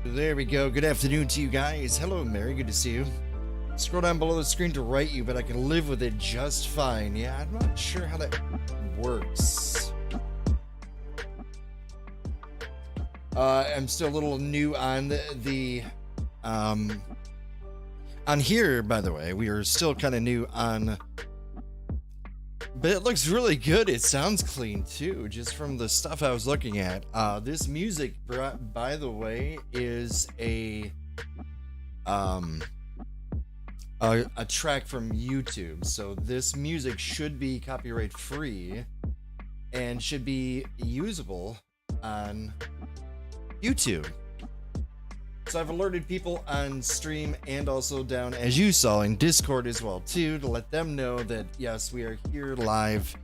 There we go. Good afternoon to you guys. Hello, Mary. Good to see you. Scroll down below the screen to write you, but I can live with it just fine. Yeah, I'm not sure how that works. I'm still a little new on on here, by the way. We are still kind of new on, but it looks really good. It sounds clean too, just from the stuff I was looking at. This music, by the way, is a track from YouTube. So this music should be copyright free and should be usable on YouTube. So I've alerted people on stream and also down, as you saw, in Discord as well too, to let them know that yes, we are here live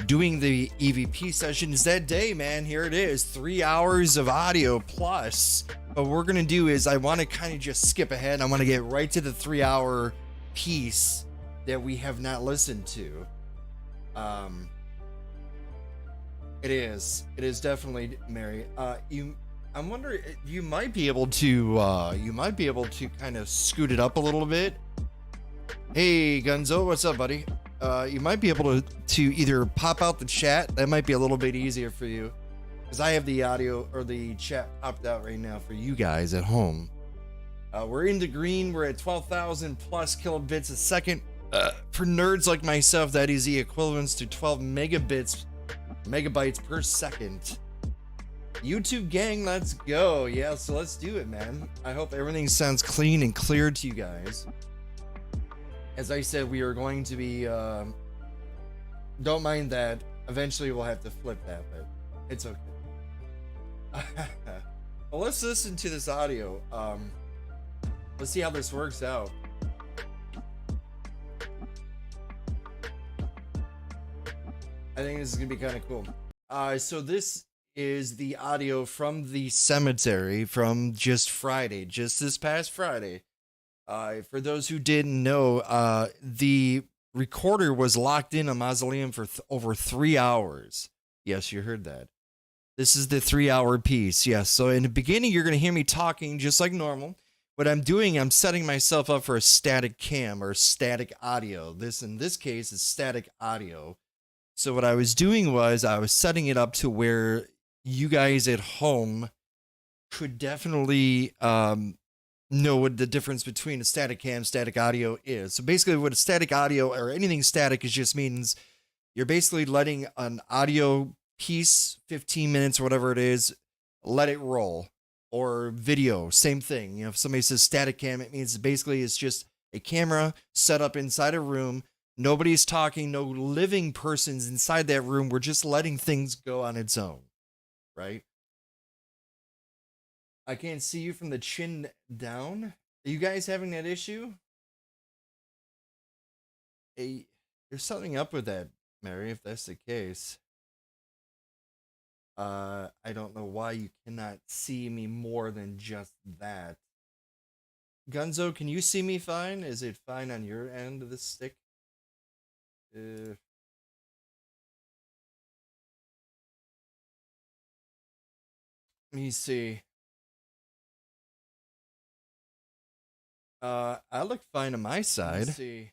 doing the EVP sessions that day, man. Here it is, 3 hours of audio plus. What we're gonna do is I want to kind of just skip ahead. I want to get right to the 3 hour piece that we have not listened to. It is definitely, Mary. I'm wondering, you might be able to kind of scoot it up a little bit. Hey Gunzo, what's up, buddy? You might be able to either pop out the chat. That might be a little bit easier for you, because I have the audio or the chat popped out right now for you guys at home. We're in the green. We're at 12,000 plus kilobits a second. For nerds like myself, that is the equivalent to 12 megabytes per second. YouTube gang, let's go. Yeah, so let's do it, man. I hope everything sounds clean and clear to you guys. As I said, we are going to be, don't mind that. Eventually we'll have to flip that, but it's okay. Well, let's listen to this audio. Let's see how this works out. I think this is gonna be kind of cool. So this is the audio from the cemetery from just this past Friday. For those who didn't know, the recorder was locked in a mausoleum for over 3 hours. Yes, you heard that. This is the 3 hour piece. Yes. So in the beginning, you're going to hear me talking just like normal. What I'm doing, I'm setting myself up for a static cam or static audio. This, in this case, is static audio. So what I was doing was I was setting it up to where you guys at home could definitely know what the difference between a static cam, static audio is. So basically what a static audio or anything static is just means you're basically letting an audio piece, 15 minutes or whatever it is, let it roll. Or video, same thing. You know, if somebody says static cam, it means basically it's just a camera set up inside a room. Nobody's talking, no living persons inside that room. We're just letting things go on its own, right? I can't see you from the chin down. Are you guys having that issue? Hey, there's something up with that, Mary, if that's the case. I don't know why you cannot see me more than just that. Gunzo, can you see me fine? Is it fine on your end of the stick? Let me see. I look fine on my side. Let's see.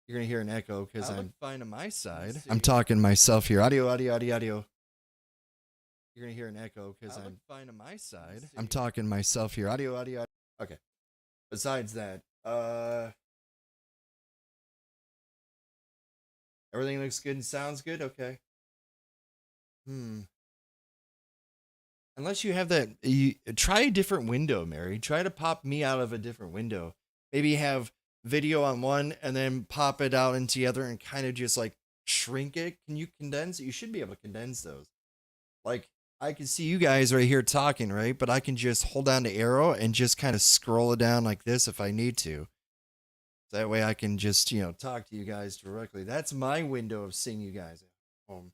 You're gonna hear an echo because I'm fine on my side. I'm talking myself here. Audio. You're gonna hear an echo because I'm fine on my side. I'm talking myself here. Audio. Okay. Besides that, everything looks good and sounds good. Okay. Unless you have that, you try a different window, Mary. Try to pop me out of a different window. Maybe have video on one and then pop it out into the other and kind of just like shrink it. Can you condense it? You should be able to condense those. Like I can see you guys right here talking, right? But I can just hold down the arrow and just kind of scroll it down like this if I need to. That way I can just, you know, talk to you guys directly. That's my window of seeing you guys at home.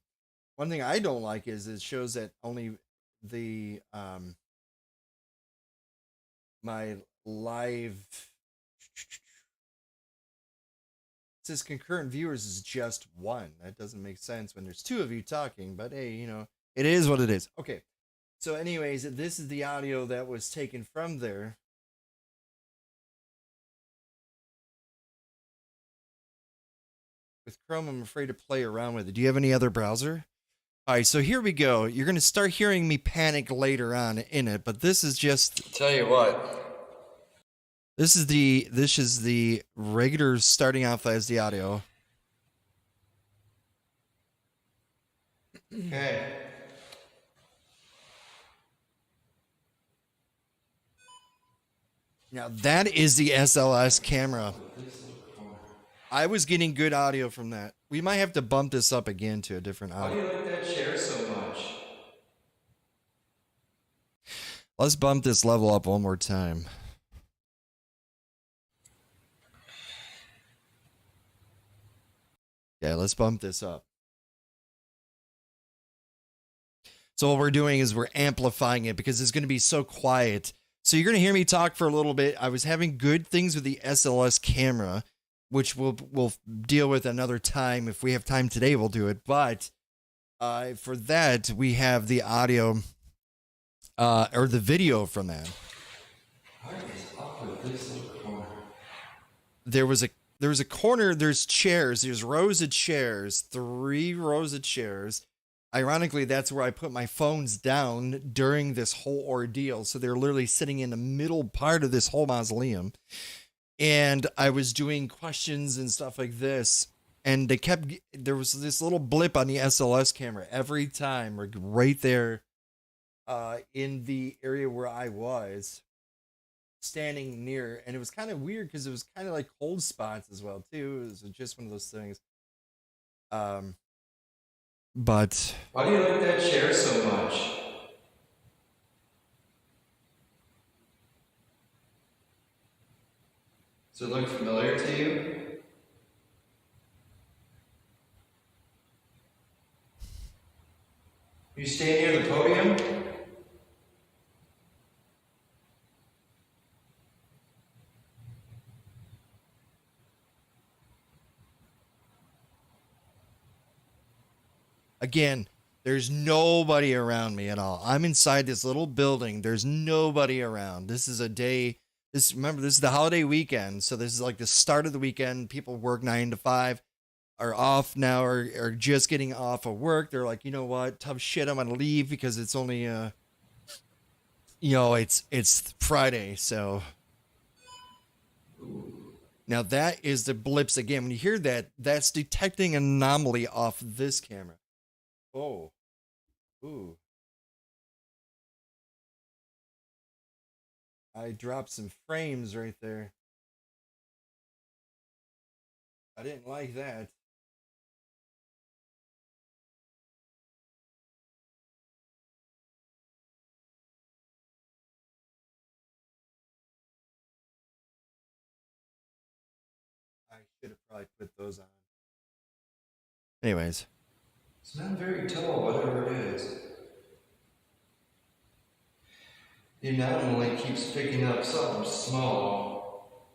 One thing I don't like is it shows that only the my live, it says concurrent viewers is just one. That doesn't make sense when there's two of you talking, but hey, you know, it is what it is. Okay, So, anyways, this is the audio that was taken from there. With Chrome, I'm afraid to play around with it. Do you have any other browser? All right, so here we go. You're going to start hearing me panic later on in it, but this is just. Tell you what. This is the regular starting off as the audio. Okay. Now that is the SLS camera. I was getting good audio from that. We might have to bump this up again to a different Why do audio. you like that chair so much? Let's bump this level up one more time. Yeah, let's bump this up. So what we're doing is we're amplifying it because it's going to be so quiet. So you're going to hear me talk for a little bit. I was having good things with the SLS camera, which we'll deal with another time. If we have time today, we'll do it. But for that, we have the audio or the video from that. What is up with this little corner? There was a corner. There's chairs. There's rows of chairs. 3 rows of chairs. Ironically, that's where I put my phones down during this whole ordeal. So they're literally sitting in the middle part of this whole mausoleum. And I was doing questions and stuff like this. And there was this little blip on the SLS camera every time, right there in the area where I was standing near. And it was kind of weird because it was kind of like cold spots as well, too. It was just one of those things. But why do you like that chair so much? Does it look familiar to you? You stay near the podium? again, there's nobody around me at all. I'm inside this little building. There's nobody around. This is a day. Remember, this is the holiday weekend, so this is like the start of the weekend. People work 9 to 5, are off now, or are just getting off of work. They're like, you know what, tough shit. I'm gonna leave because it's only it's Friday. So now that is the blips again. When you hear that, that's detecting an anomaly off this camera. Oh, ooh. I dropped some frames right there. I didn't like that. I should have probably put those on. Anyways. It's not very tall, whatever it is. The anomaly keeps picking up something small.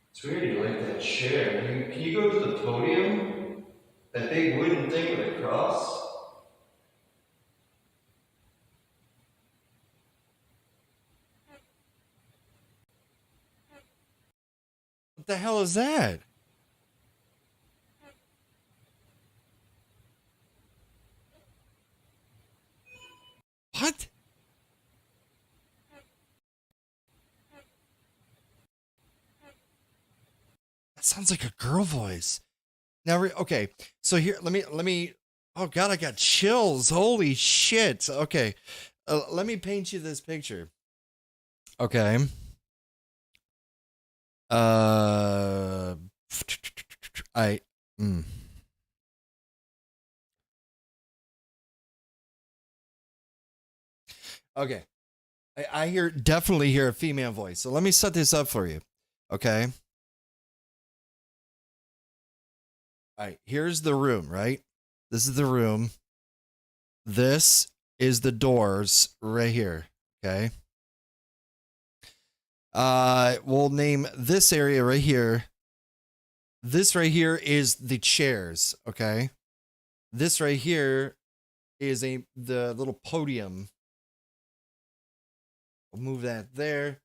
It's weird you like that chair. Can you go to the podium? That big wooden thing with a cross? What the hell is that? What? That sounds like a girl voice. Now, okay. So here, let me. Oh God, I got chills. Holy shit. Okay, let me paint you this picture. Okay. I. Mm. Okay. I definitely hear a female voice. So let me set this up for you. Okay. All right. Here's the room, right? This is the room. This is the doors right here. Okay. We'll name this area right here. This right here is the chairs. Okay. This right here is the little podium. We'll move that there.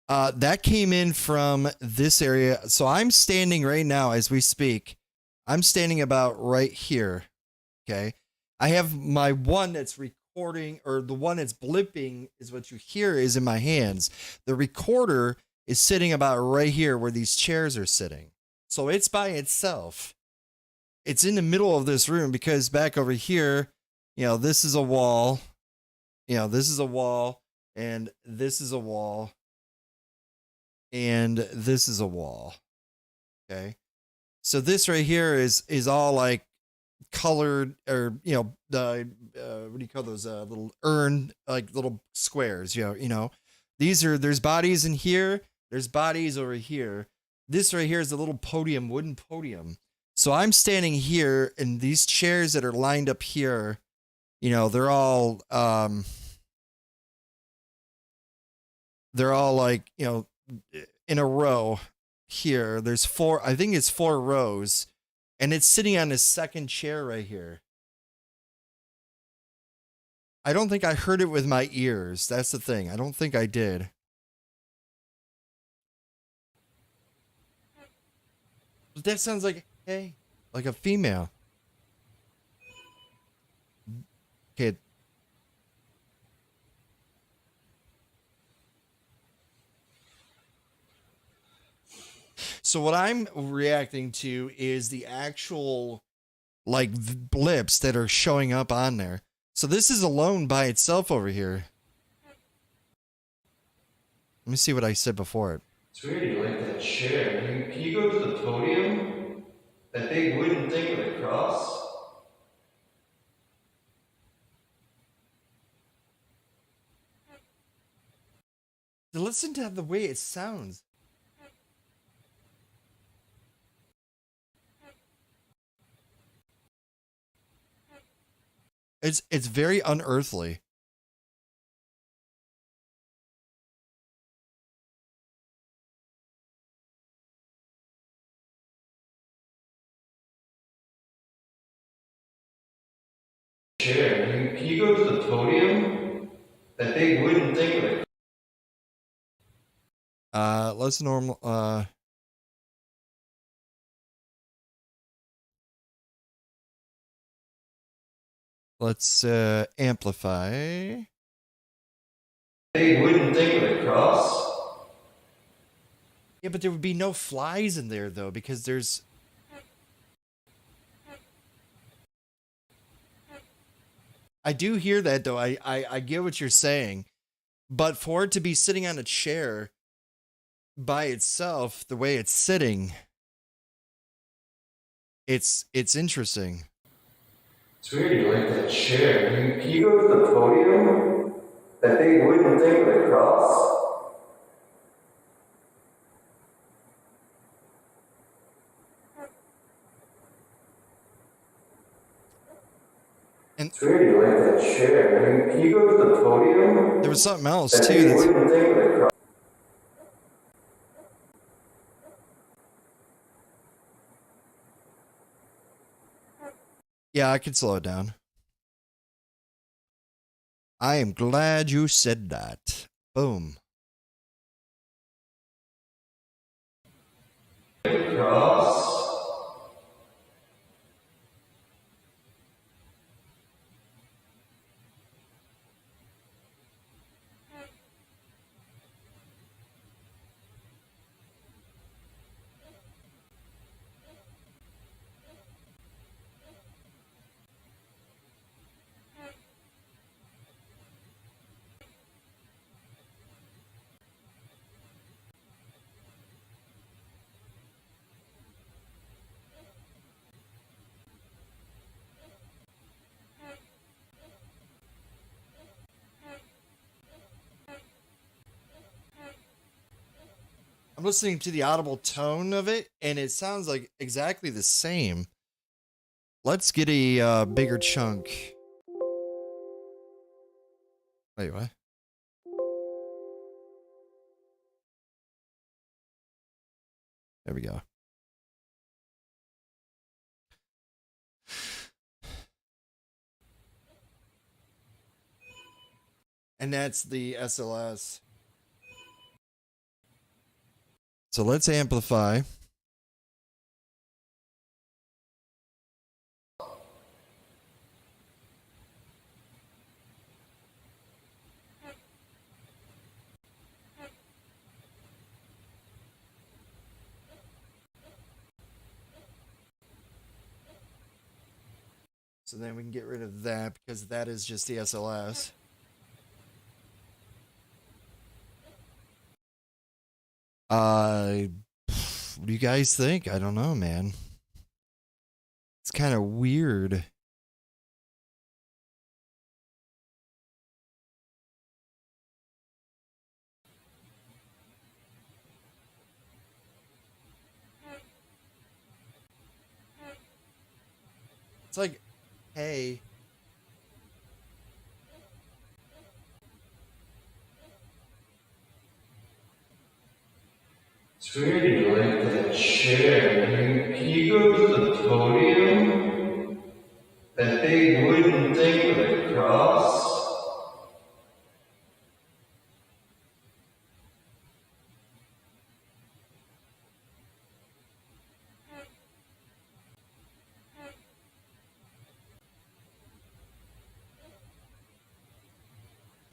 That came in from this area. So I'm standing right now as we speak. I'm standing about right here. Okay. I have my one that's recording, or the one that's blipping is what you hear is in my hands. The recorder is sitting about right here where these chairs are sitting. So it's by itself. It's in the middle of this room because back over here, this is a wall. This is a wall, and this is a wall, and this is a wall. Okay. So this right here is all like colored, or the what do you call those little urn, like little squares, there's bodies in here, there's bodies over here. This right here is a little podium, wooden podium. So I'm standing here, and these chairs that are lined up here, they're all like, in a row here. There's four, I think it's 4 rows, and it's sitting on this second chair right here. I don't think I heard it with my ears. That's the thing. I don't think I did. But that sounds like, hey, like a female. Okay. So what I'm reacting to is the actual like blips that are showing up on there. So this is alone by itself over here. Let me see what I said before it. Sweetie, like that chair. Can you go to the podium? That big wooden thing with a cross? Listen to the way it sounds. It's very unearthly. Chair. Can you go to the podium? That big wooden thing with a Let's let's amplify. big wooden thing with a cross? Yeah, but there would be no flies in there though, because there's I do hear that though. I get what you're saying. But for it to be sitting on a chair by itself, the way it's sitting, it's interesting. Sweetie, like that chair. Can you go to the podium? That big wooden thing with a cross? And Sweetie, like that chair. Can you go to the podium? there was something else That too. big wooden thing with a cross? Yeah, I can slow it down. I am glad you said that. Boom. Cross? I'm listening to the audible tone of it, and it sounds like exactly the same. Let's get a bigger chunk. Wait, what? There we go. And that's the SLS. So let's amplify. So then we can get rid of that because that is just the SLS. What do you guys think? I don't know, man. It's kind of weird. It's like, hey. It's weird you like that chair. Can you go to the podium? That big wooden thing with a cross?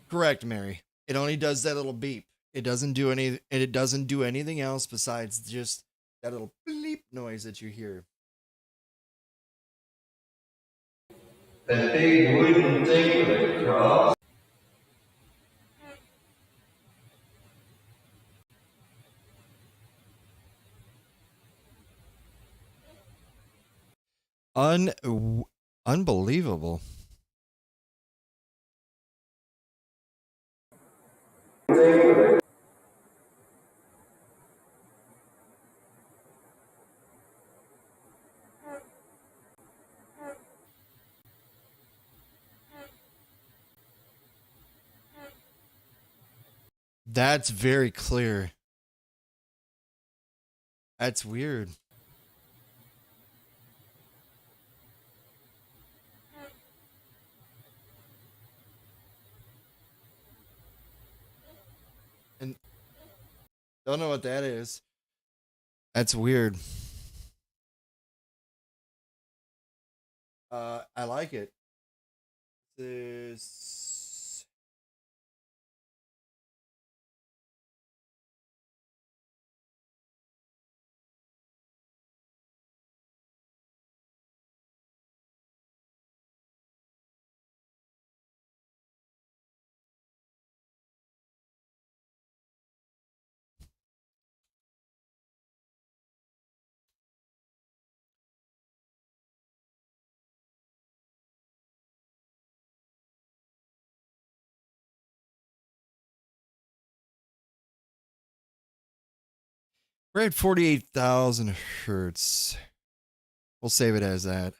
Correct, Mary. It only does that little beep. It doesn't do anything else besides just that little bleep noise that you hear. That big wooden thing with a cross? Unbelievable. That's very clear. That's weird. And don't know what that is. That's weird. I like it. This we're at 48,000 hertz. We'll save it as that.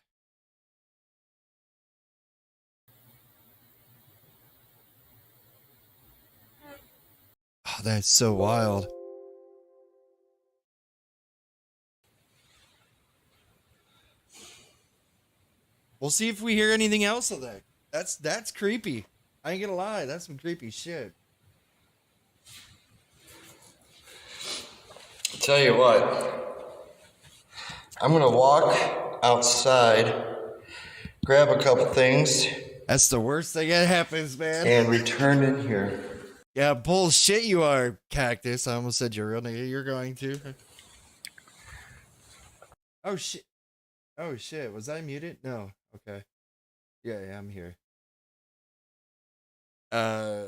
Oh, that's so wild. We'll see if we hear anything else of that. That's creepy. I ain't gonna lie, that's some creepy shit. Tell you what, I'm gonna walk outside, grab a couple things, That's the worst thing that happens, man. and return in here. Yeah, bullshit you are, Cactus. I almost said your real name. You're going to. Oh shit. Oh shit. Was I muted? No. Okay. Yeah, I'm here. Uh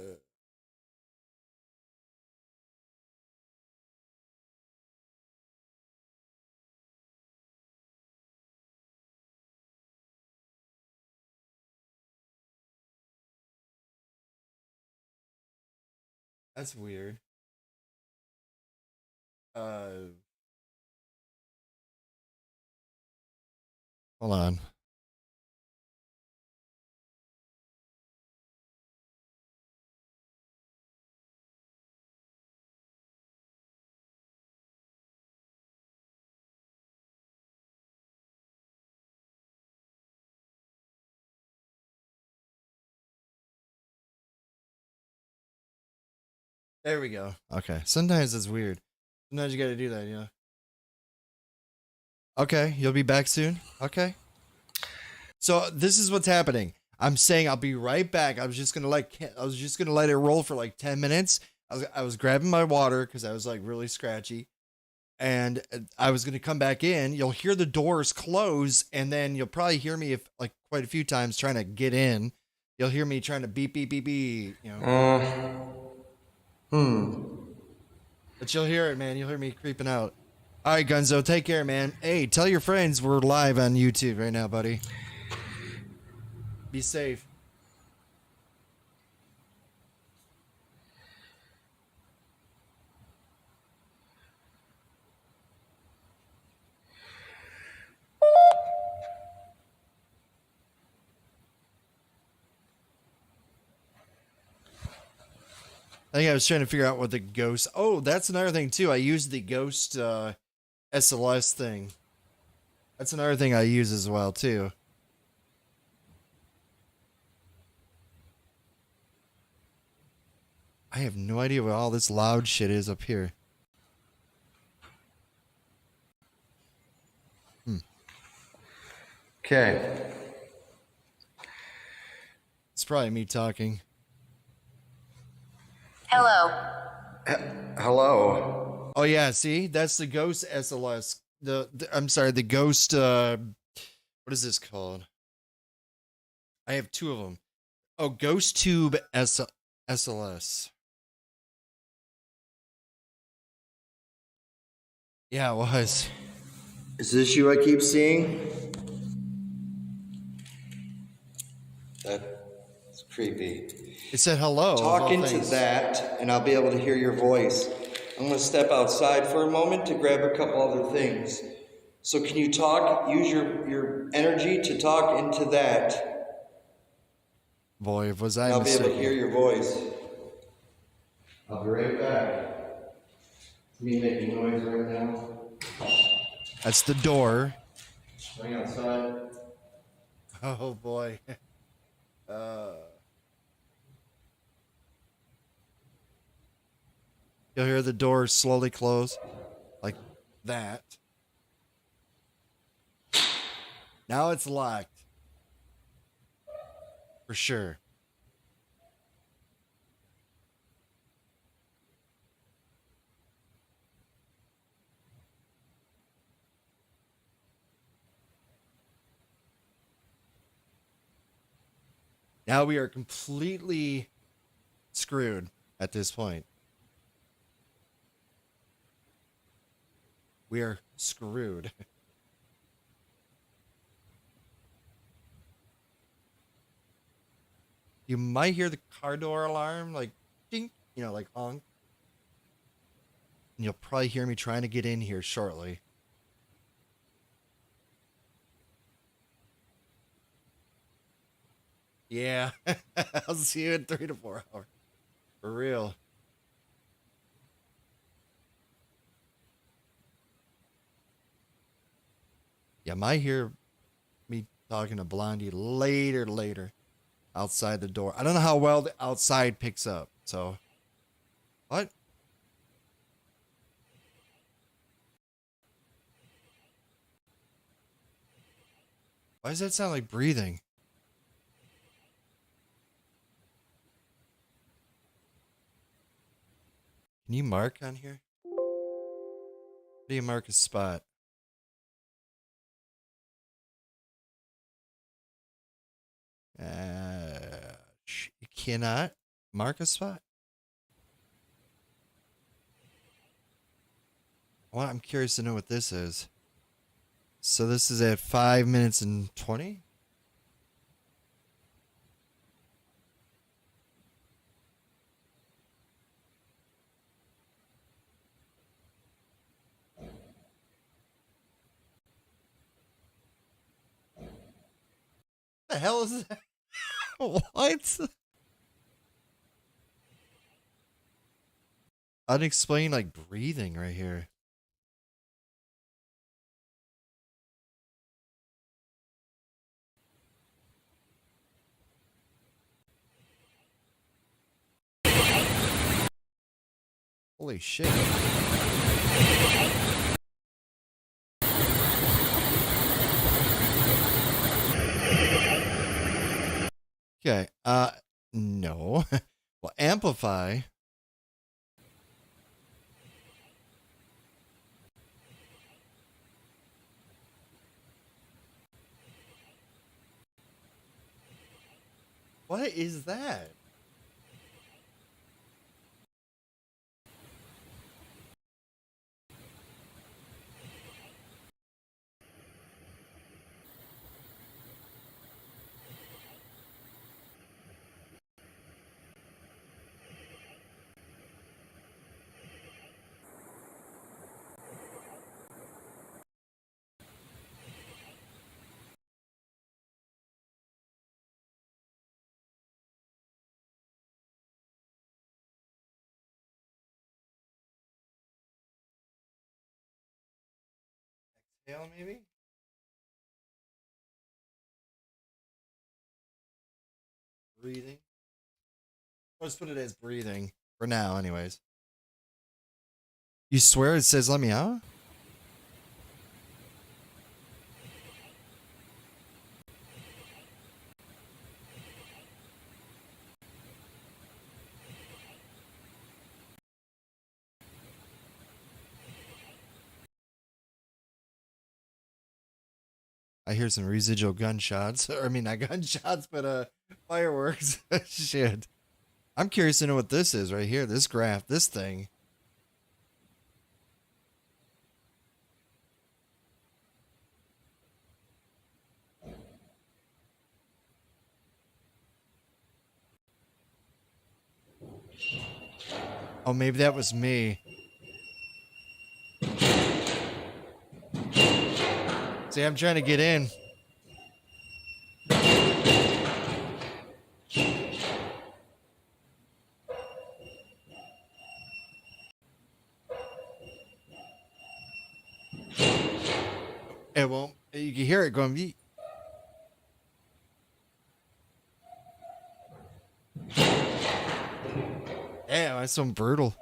that's weird. Uh Hold on. There we go. Okay. Sometimes it's weird. Sometimes you gotta do that, you know. Okay, you'll be back soon. Okay. So this is what's happening. I'm saying I'll be right back. I was just gonna let it roll for like 10 minutes. I was grabbing my water because I was like really scratchy, and I was gonna come back in. You'll hear the doors close, and then you'll probably hear me if like quite a few times trying to get in. You'll hear me trying to beep beep beep beep. You know. But you'll hear it, man. You'll hear me creeping out. All right, Gunzo, take care, man. Hey, tell your friends we're live on YouTube right now, buddy. Be safe. I think I was trying to figure out what the ghost. Oh, that's another thing too. I use the ghost SLS thing. That's another thing I use as well too. I have no idea what all this loud shit is up here. Okay. It's probably me talking. Hello. Hello. Oh yeah, see, that's the ghost SLS. I'm sorry, the ghost. What is this called? I have two of them. Oh, Ghost Tube SLS. Yeah, it was. Is this you I keep seeing? That's creepy. It said hello. Talk into that, and I'll be able to hear your voice. I'm going to step outside for a moment to grab a couple other things. So can you talk, use your energy to talk into that? Boy, was I I'll be able to mistaken. hear your voice. I'll be right back. It's me making noise right now. That's the door. Going outside. Oh boy. You'll hear the door slowly close. Like that. Now it's locked. For sure. Now we are completely screwed at this point. We are screwed. You might hear the car door alarm, like ding, like honk. And you'll probably hear me trying to get in here shortly. Yeah, I'll see you in 3 to 4 hours. For real. You might hear me talking to Blondie later outside the door. I don't know how well the outside picks up. So, what? Why does that sound like breathing? Can you mark on here? How do you mark a spot? You cannot mark a spot? Well, I'm curious to know what this is. So this is at 5 minutes and 20? The hell is that? What? Unexplained, like breathing right here. Holy shit. Okay. No. Well, amplify. What is that? Exhale, maybe? Breathing. Let's put it as breathing. For now, anyways. You swear it says let me out? I hear some residual gunshots. Or, I mean, not gunshots, but fireworks. Shit. I'm curious to know what this is right here. This graph, this thing. Oh, maybe that was me. See, I'm trying to get in. It won't. You can hear it going. Damn, that's so brutal.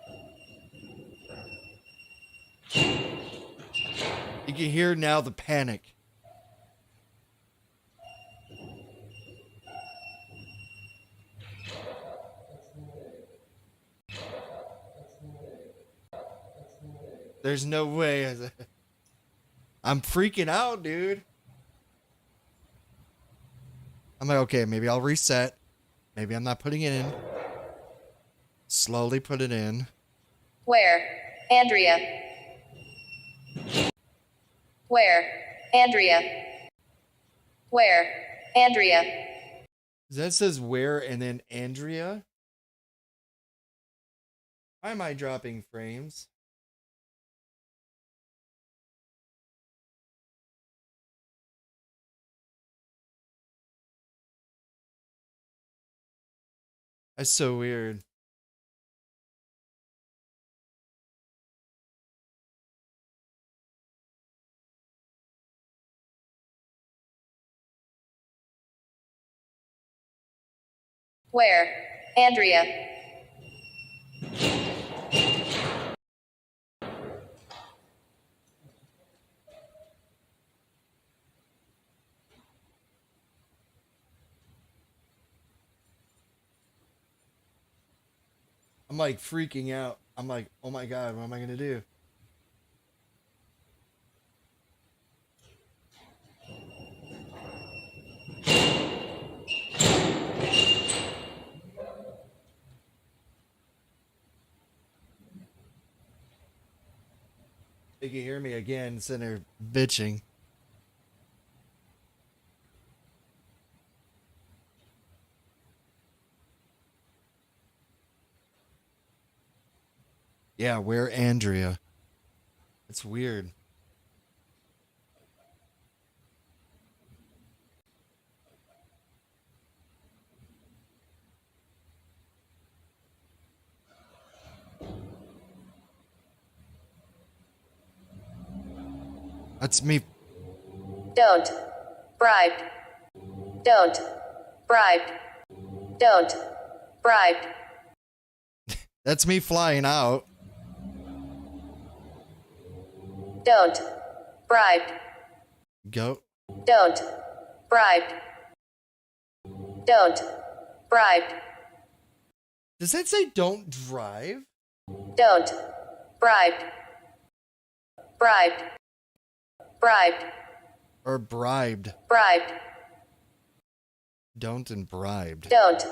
You can hear now the panic. There's no way. I'm freaking out, dude. I'm like, okay, maybe I'll reset. Maybe I'm not putting it in. Slowly put it in. Where? Andrea. Where? Andrea. Where? Andrea. That says where and then Andrea. Why am I dropping frames? That's so weird. Where? Andrea. I'm like freaking out. I'm like, oh my God, what am I going to do? You can hear me again, sitting there bitching. Yeah, where Andrea? It's weird. That's me. Don't. Bribed. Don't. Bribed. Don't. Bribed. That's me flying out. Don't. Bribed. Go. Don't. Bribed. Don't. Bribed. Does that say don't drive? Don't. Bribed. Bribed. Bribed. Or bribed? Bribed. Don't and bribed. Don't.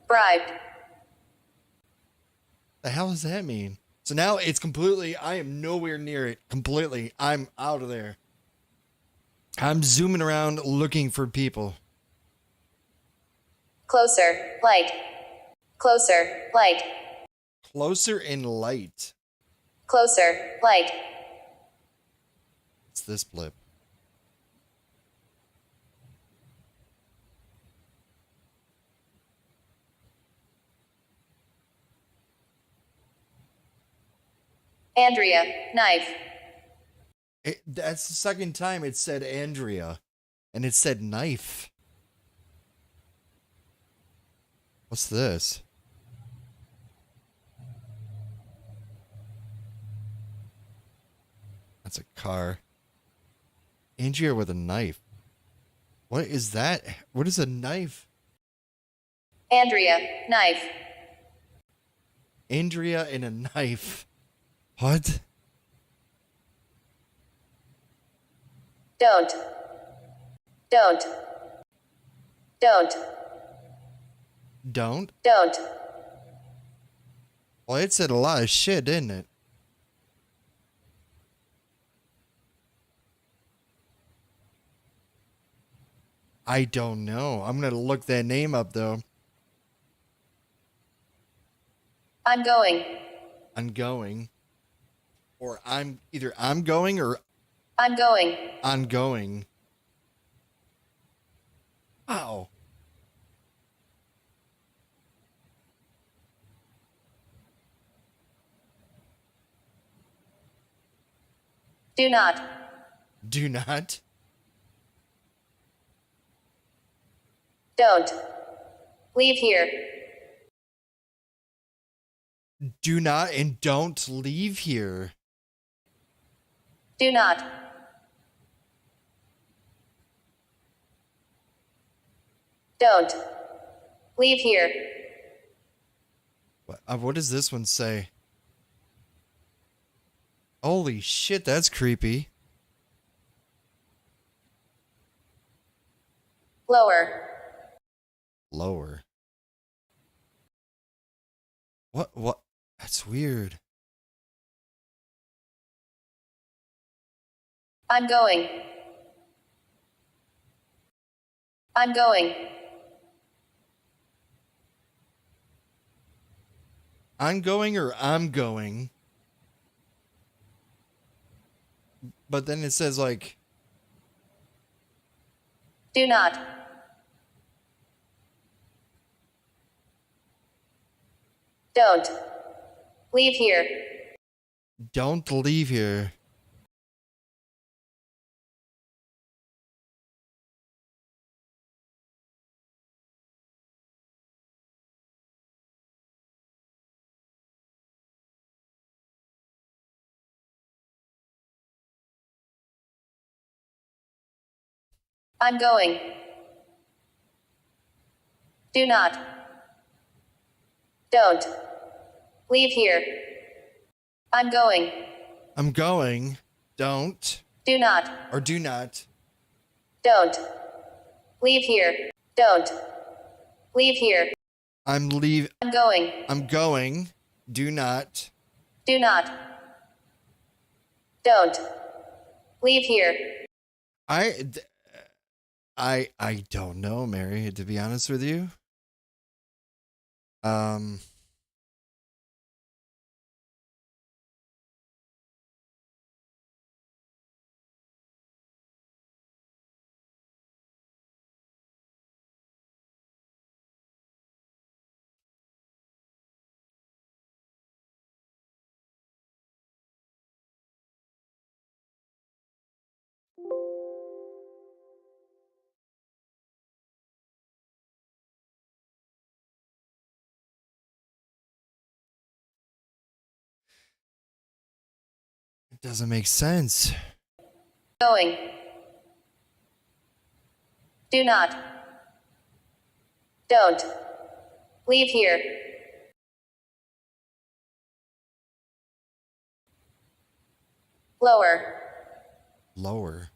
Bribed. The hell does that mean? So now it's completely, I am nowhere near it. Completely. I'm out of there. I'm zooming around looking for people. Closer. Light. Closer. Light. Closer in light. Closer. Light. It's this blip. Andrea. Knife. That's the second time it said Andrea. And it said knife. What's this? That's a car. Andrea with a knife. What is that? What is a knife? Andrea. Knife. Andrea and a knife. What? Don't. Don't. Don't. Don't? Don't. Well, it said a lot of shit, didn't it? I don't know. I'm gonna look that name up though. I'm going. I'm going. Or I'm going or I'm going. ongoing. Wow. Do not. Do not. Don't. Leave here. Do not and don't leave here. Do not. Don't. Leave here. What does this one say? Holy shit, that's creepy. Lower. Lower. What? That's weird. I'm going. I'm going. I'm going or I'm going. But then it says like, Do not. Don't. Leave here. don't leave here. I'm going. Do not. Don't. Leave here. I'm going. I'm going. Don't. Do not. Or do not. Don't. Leave here. Don't. Leave here. I'm going. I'm going. Do not. Do not. Don't. Leave here. I don't know, Mary, to be honest with you. It doesn't make sense. Going. Do not. Don't. Leave here. Lower. Lower.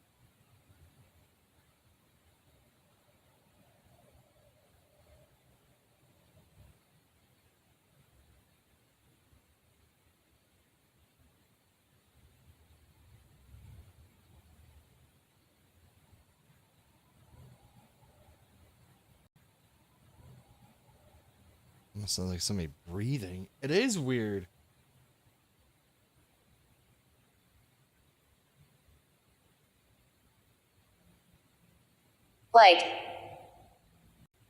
Almost sounds like somebody breathing. It is weird. Light.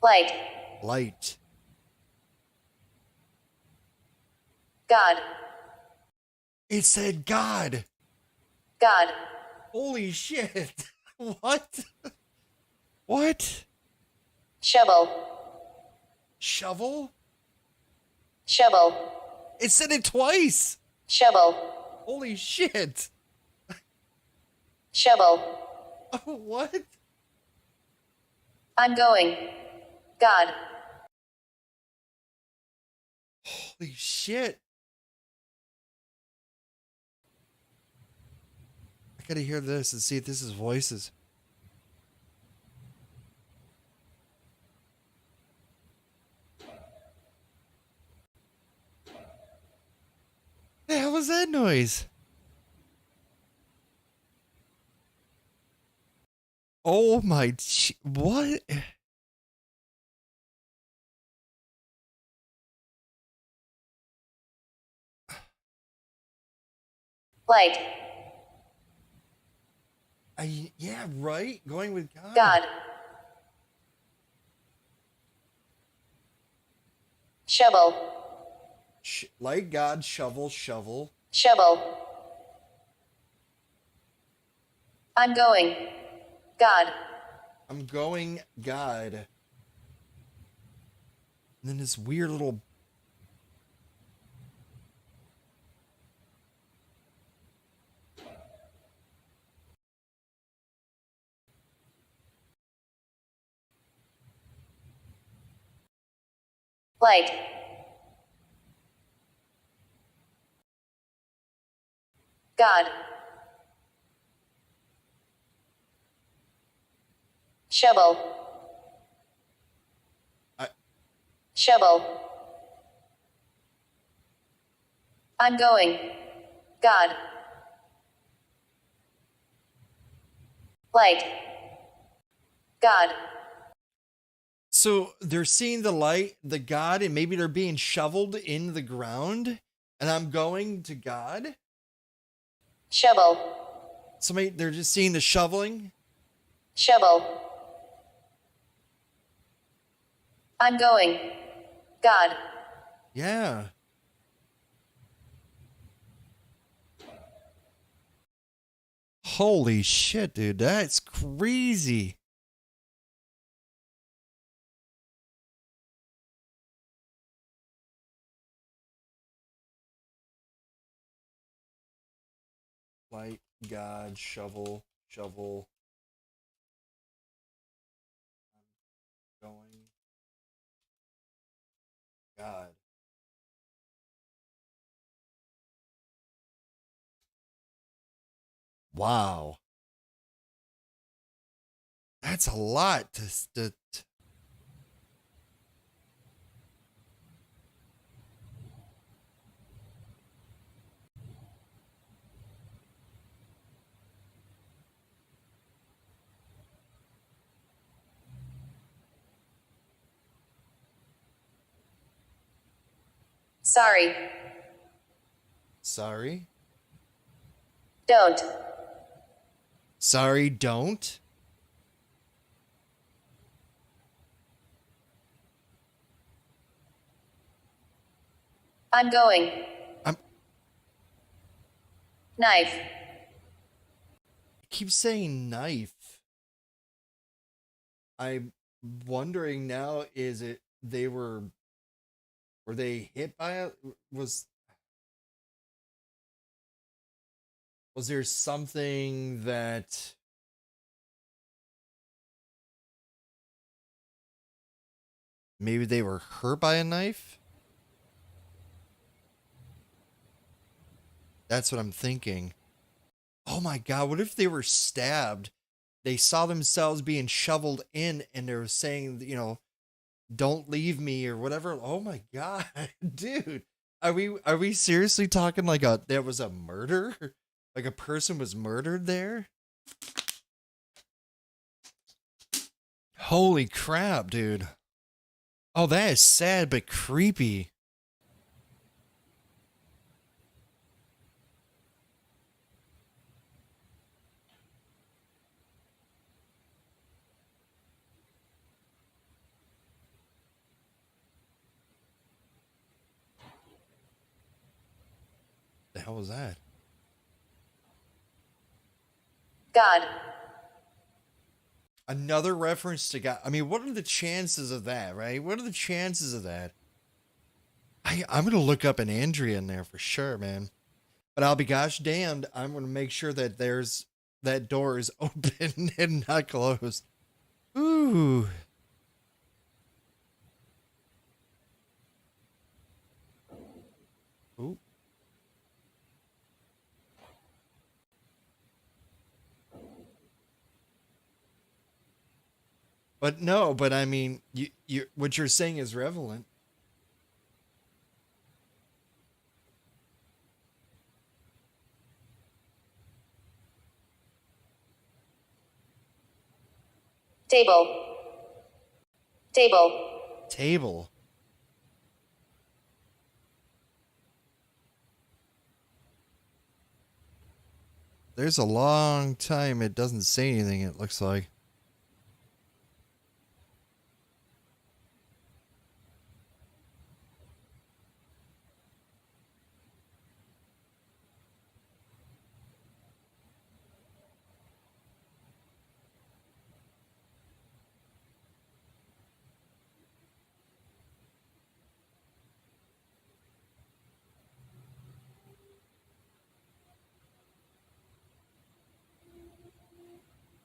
Light. Light. God. It said God. God. Holy shit. What? What? Shovel. Shovel? Shovel. It said it twice. Shovel. Holy shit. Shovel. What? I'm going. God. Holy shit. I gotta hear this and see if this is voices. The hell was that noise? Oh my, what? Light. Yeah, right? Going with God. God. Shovel. Like God, shovel, shovel. Shovel. I'm going. God. I'm going, God. And then this weird little. Light. God. Shovel. Shovel. I'm going. God. Light. God. So they're seeing the light, the God, and maybe they're being shoveled in the ground. And I'm going to God. Shovel. Somebody, they're just seeing the shoveling. Shovel. I'm going. God. Yeah. Holy shit, dude. That's crazy. Light, God, shovel, shovel. Going. God. Wow. That's a lot to Sorry. Sorry. Don't. Sorry, don't. I'm going. I Knife. keep saying knife. I'm wondering now, is it they were they hit by it? Was Was there something that maybe they were hurt by a knife? That's what I'm thinking. Oh my god, what if they were stabbed? They saw themselves being shoveled in and they were saying, don't leave me or whatever. Oh my god, dude. Are we seriously talking like there was a murder? Like a person was murdered there? Holy crap, dude. Oh, that is sad but creepy. The hell was that? God. Another reference to God. I mean, what are the chances of that, right? What are the chances of that? I'm gonna look up an Andrea in there for sure, man. But I'll be gosh damned, I'm gonna make sure that that door is open and not closed. Ooh. Ooh. But no, but I mean, you what you're saying is relevant. Table. Table. Table. There's a long time it doesn't say anything, it looks like.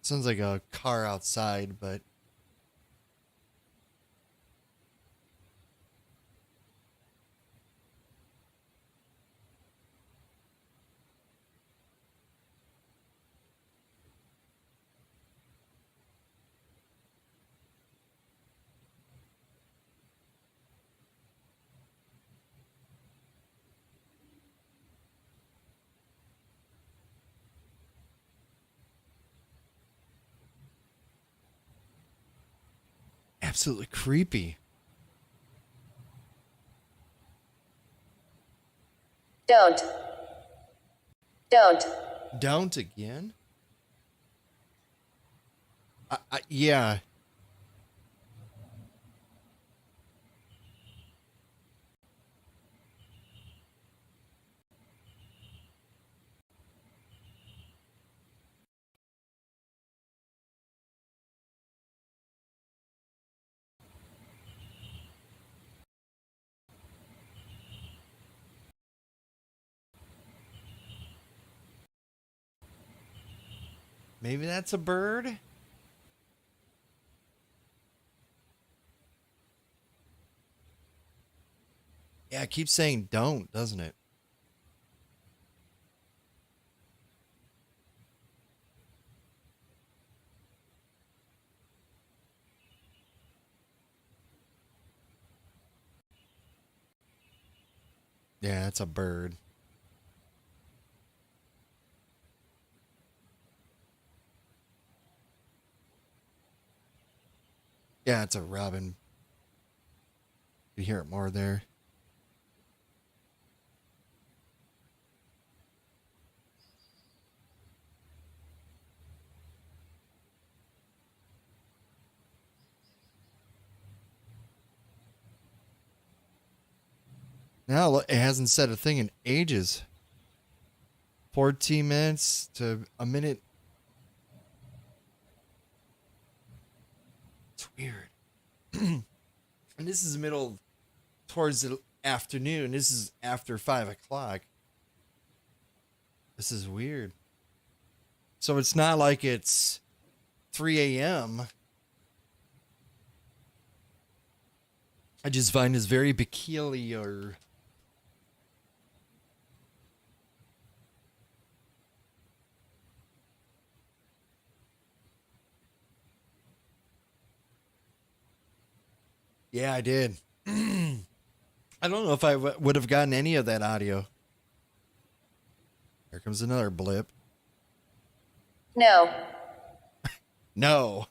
Sounds like a car outside, but absolutely creepy. Don't. Don't. Don't again? Yeah. Maybe that's a bird? Yeah, it keeps saying don't, doesn't it? Yeah, it's a bird. Yeah, it's a robin. You hear it more there. Now it hasn't said a thing in ages. 14 minutes to a minute. It's weird. And this is middle towards the afternoon. This is after 5 o'clock. This is weird. So it's not like it's 3 a.m. I just find this very peculiar. Yeah, I did. I don't know if I would have gotten any of that audio. Here comes another blip. No. No.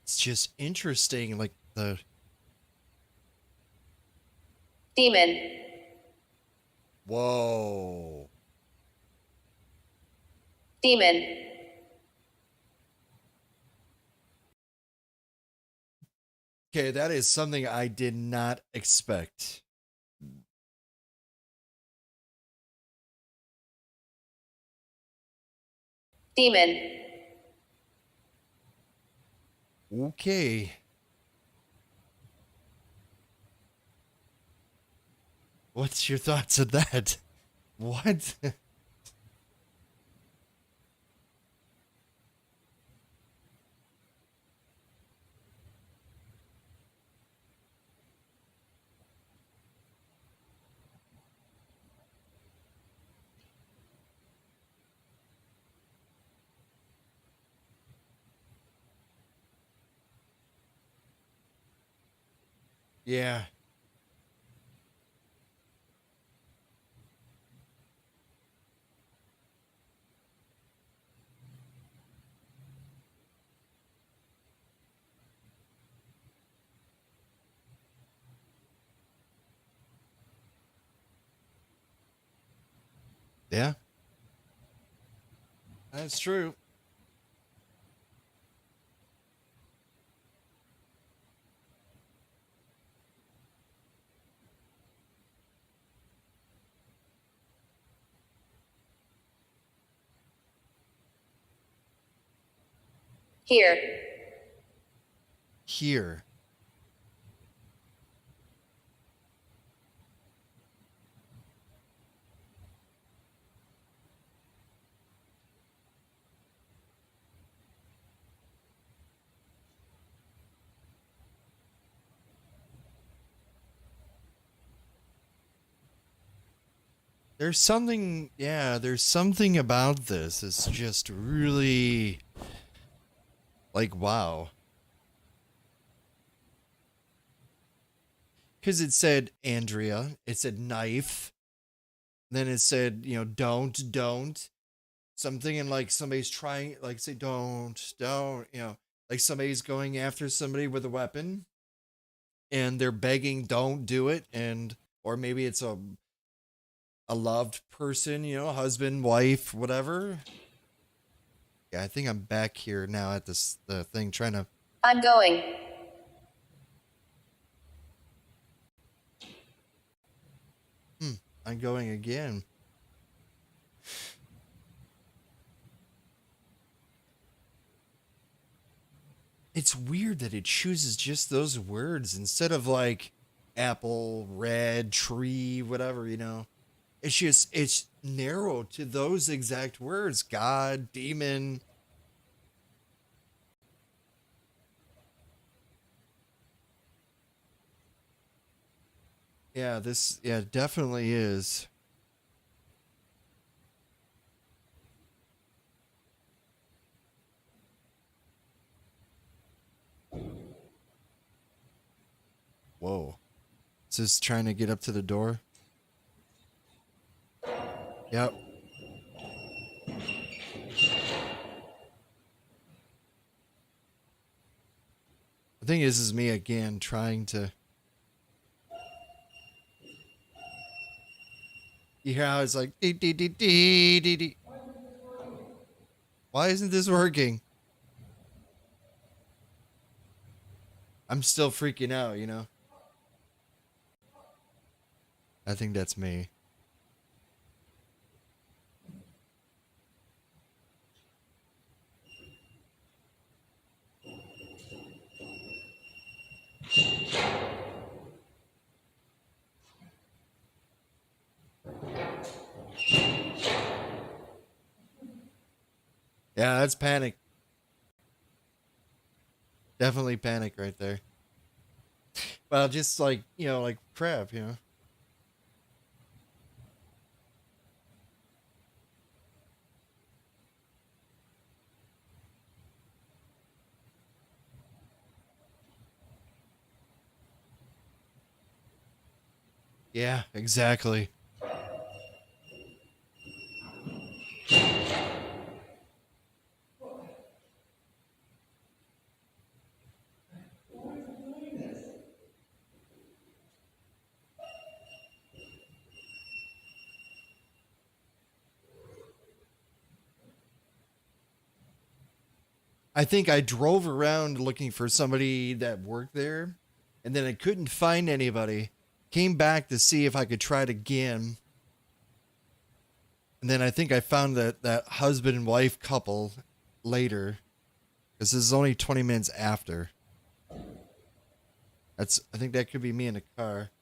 It's just interesting, like the Demon. whoa. Demon. Okay, that is something I did not expect. Demon. Okay. What's your thoughts on that? What? Yeah. Yeah. That's true. Here. Here. There's something, yeah, there's something about this. It's just really like, wow. Because it said Andrea, it said knife, then it said, don't. Something, and like somebody's trying, like, say, don't, like somebody's going after somebody with a weapon and they're begging, don't do it. And, or maybe it's a loved person, husband, wife, whatever. Yeah, I think I'm back here now at the thing trying to. I'm going. I'm going again. It's weird that it chooses just those words instead of like apple, red, tree, whatever. It's narrow to those exact words. God, demon. Yeah, this, yeah, definitely is. Whoa. Is this trying to get up to the door? Yep. I think this is me again trying to. You hear how it's like dee dee dee dee dee dee. Why isn't this working? I'm still freaking out, you know? I think that's me. Yeah, that's panic. Definitely panic right there. Well, just like, like crap, you know? Yeah, exactly. I think I drove around looking for somebody that worked there, and then I couldn't find anybody. Came back to see if I could try it again, and then I think I found that husband and wife couple later, because this is only 20 minutes after. I think that could be me in a car.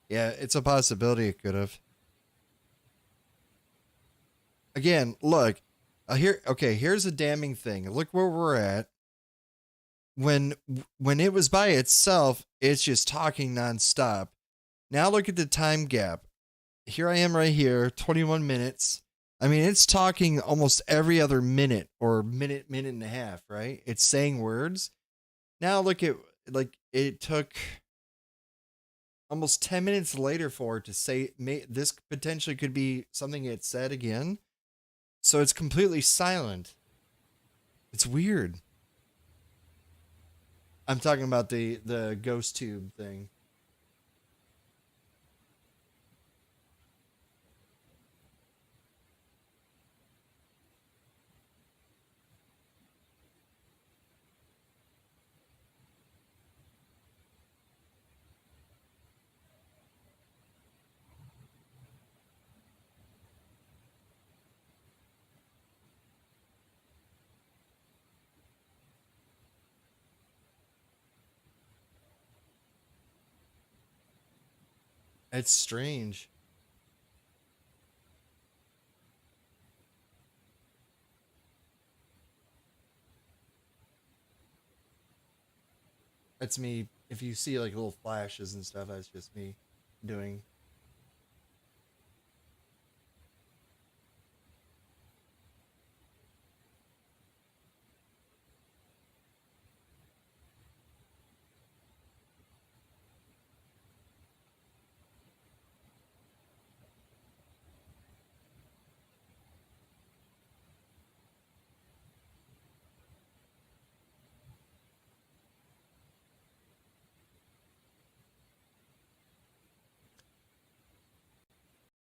Yeah, it's a possibility it could have. Again, look, here's a damning thing. Look where we're at. When when it was by itself, it's just talking nonstop. Now look at the time gap. Here I am right here, 21 minutes. I mean, it's talking almost every other minute or minute and a half, right? It's saying words. Now look at, like, it took almost 10 minutes later for it to say this potentially could be something it said again. So it's completely silent. It's weird. I'm talking about the ghost tube thing. It's strange. That's me. If you see like little flashes and stuff, that's just me doing.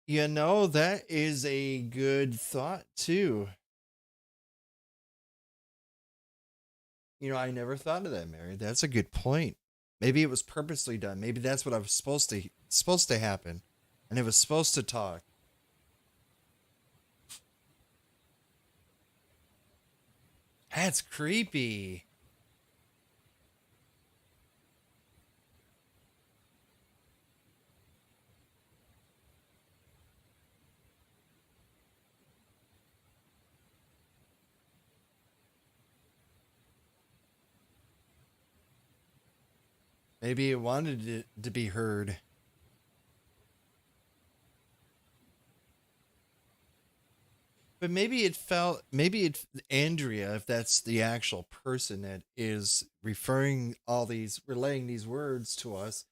You know, that is a good thought too. You know, I never thought of that, Mary. That's a good point. Maybe it was purposely done. Maybe that's what I was supposed to happen, and it was supposed to talk. That's creepy. Maybe it wanted it to be heard. But maybe it Andrea, if that's the actual person that is relaying these words to us,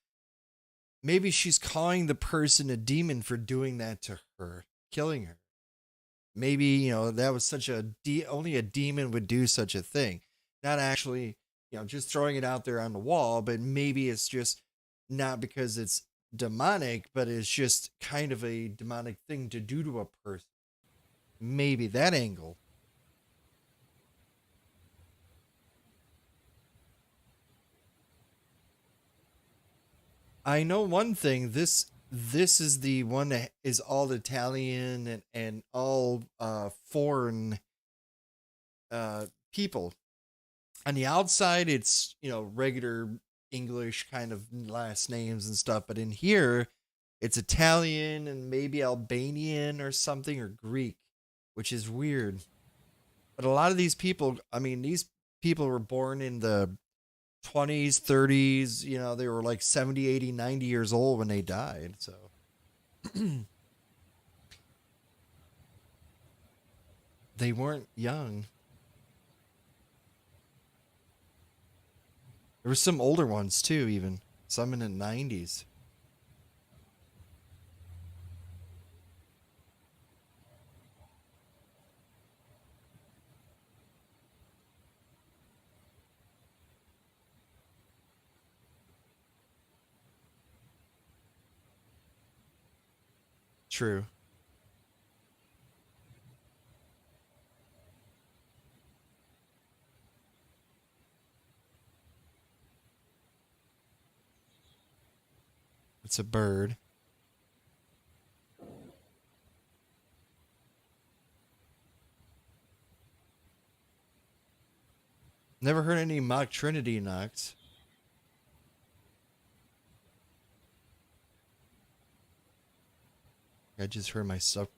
maybe she's calling the person a demon for doing that to her, killing her. Maybe, that was only a demon would do such a thing. Not actually, just throwing it out there on the wall, but maybe it's just not because it's demonic, but it's just kind of a demonic thing to do to a person. Maybe that angle. I know one thing. This is the one that is all Italian and all foreign uh people. On the outside, it's regular English kind of last names and stuff, but in here, it's Italian and maybe Albanian or something or Greek, which is weird. But a lot of these people, I mean, these people were born in the 20s, 30s, they were like 70, 80, 90 years old when they died. So they weren't young. There were some older ones too, even some in the 90s. True. It's a bird. Never heard any mock Trinity knocks. I just heard myself.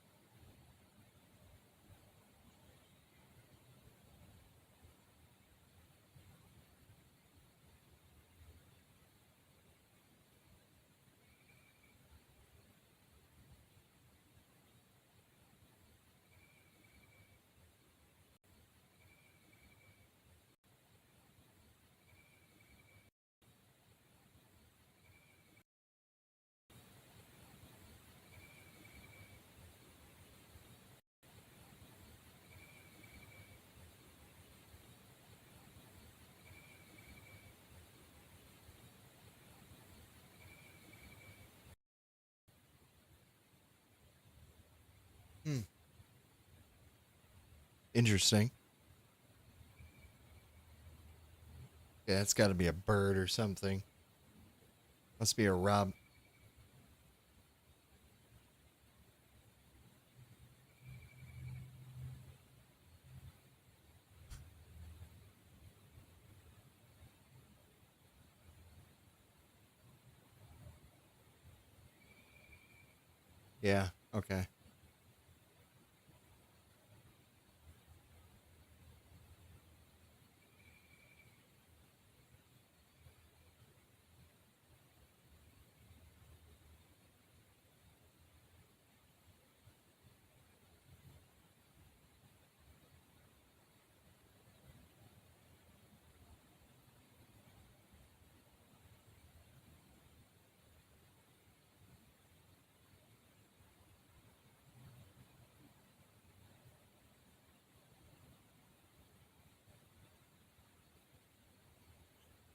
Hmm. Interesting. Yeah, it's got to be a bird or something. Must be a rob. Yeah. Okay.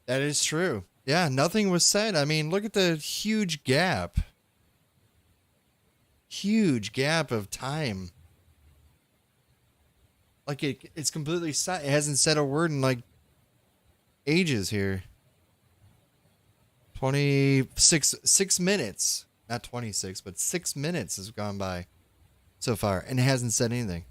That is true. Yeah, nothing was said. I mean, look at the huge gap. Huge gap of time. Like it's completely silent. It hasn't said a word in like ages here. 6 minutes. Not 26, but 6 minutes has gone by so far and it hasn't said anything.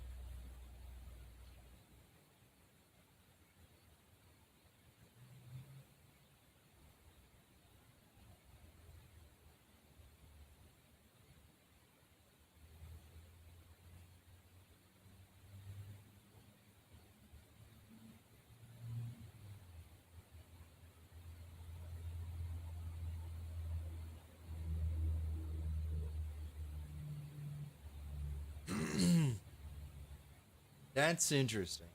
That's interesting.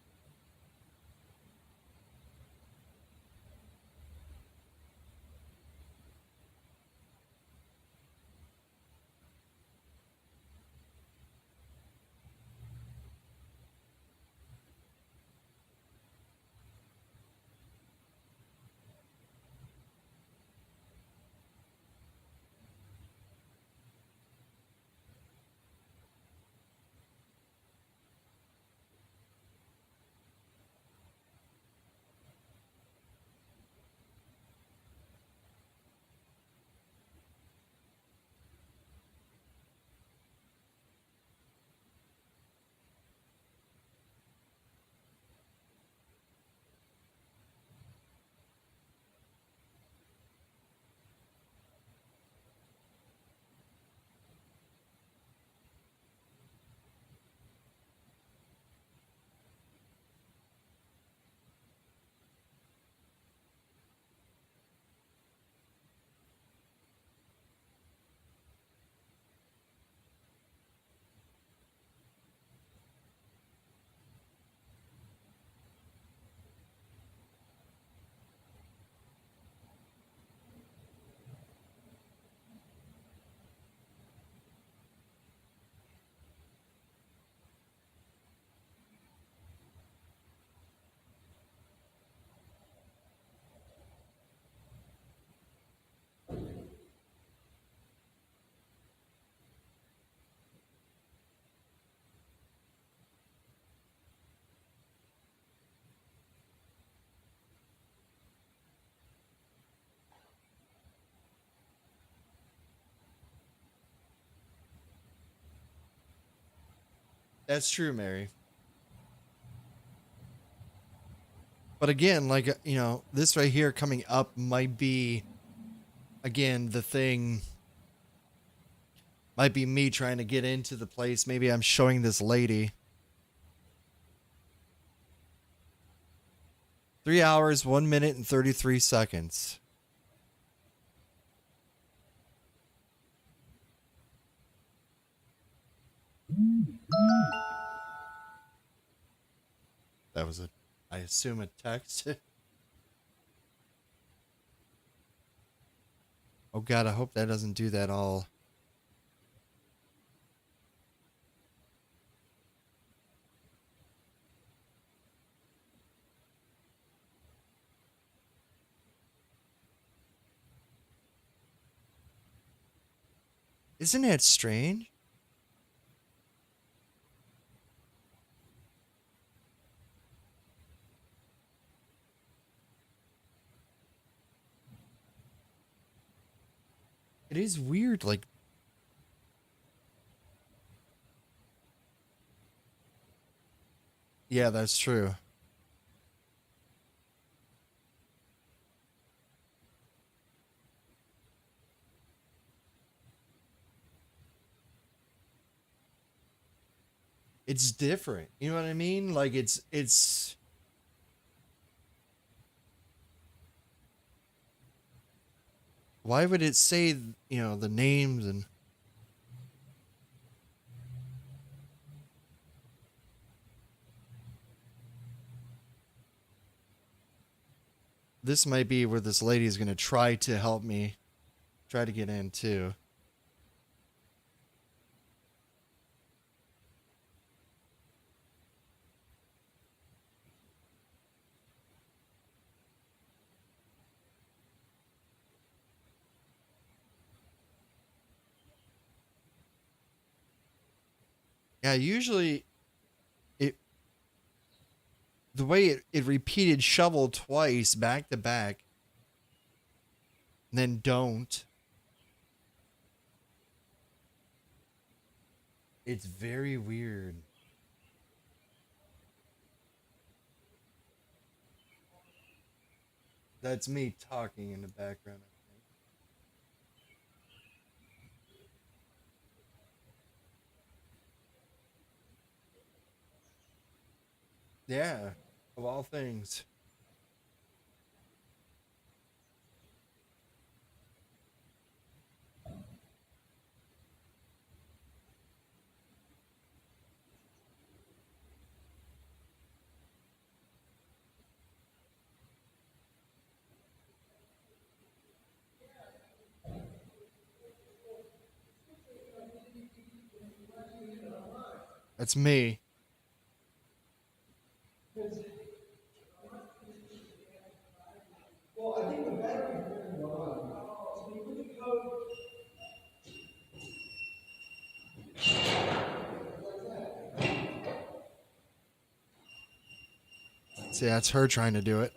That's true, Mary. But again, like, this right here coming up might be, again, the thing, might be me trying to get into the place. Maybe I'm showing this lady. 3 hours, 1 minute, and 33 seconds. That was I assume a text. Oh God, I hope that doesn't do that all. Isn't that strange? It is weird, like, yeah, that's true. It's different. You know what I mean? Like, it's why would it say, the names? And this might be where this lady is going to try to help me, try to get in too. Yeah, usually it the way it repeated shovel twice back to back, and then don't. It's very weird. That's me talking in the background, I think. Yeah, of all things. That's me. See, that's her trying to do it.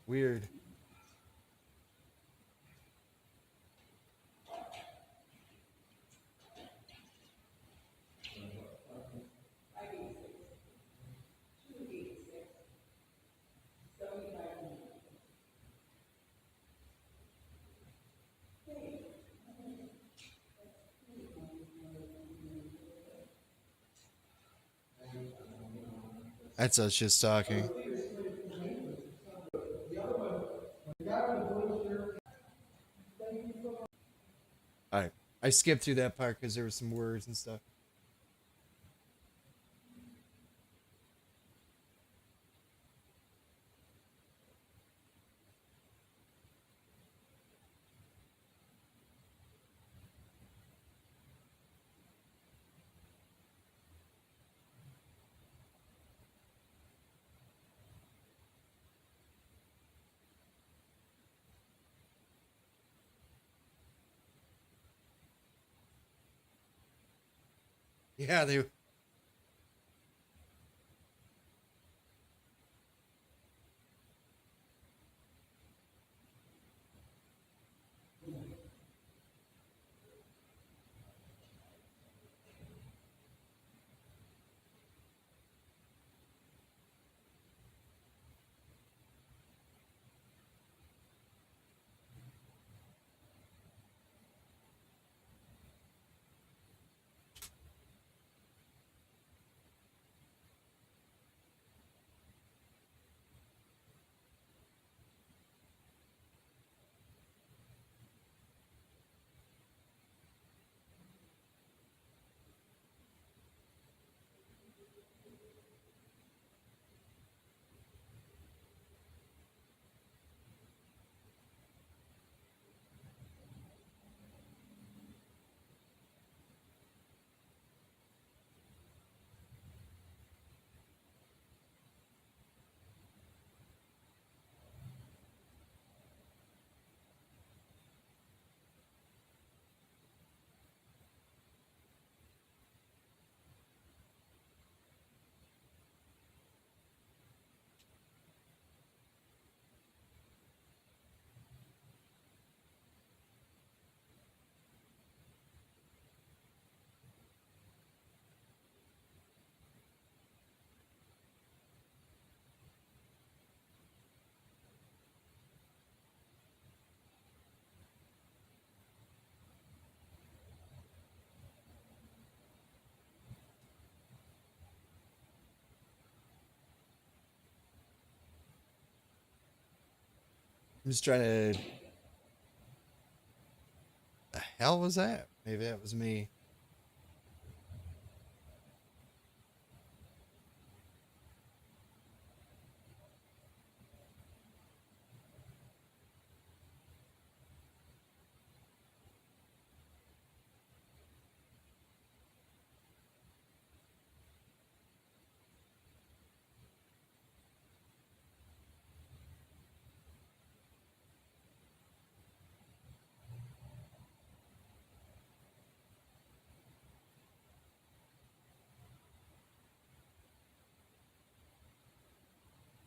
Weird. That's us just talking. All right. I skipped through that part because there were some words and stuff. Yeah, they. I'm just trying to. The hell was that? Maybe that was me.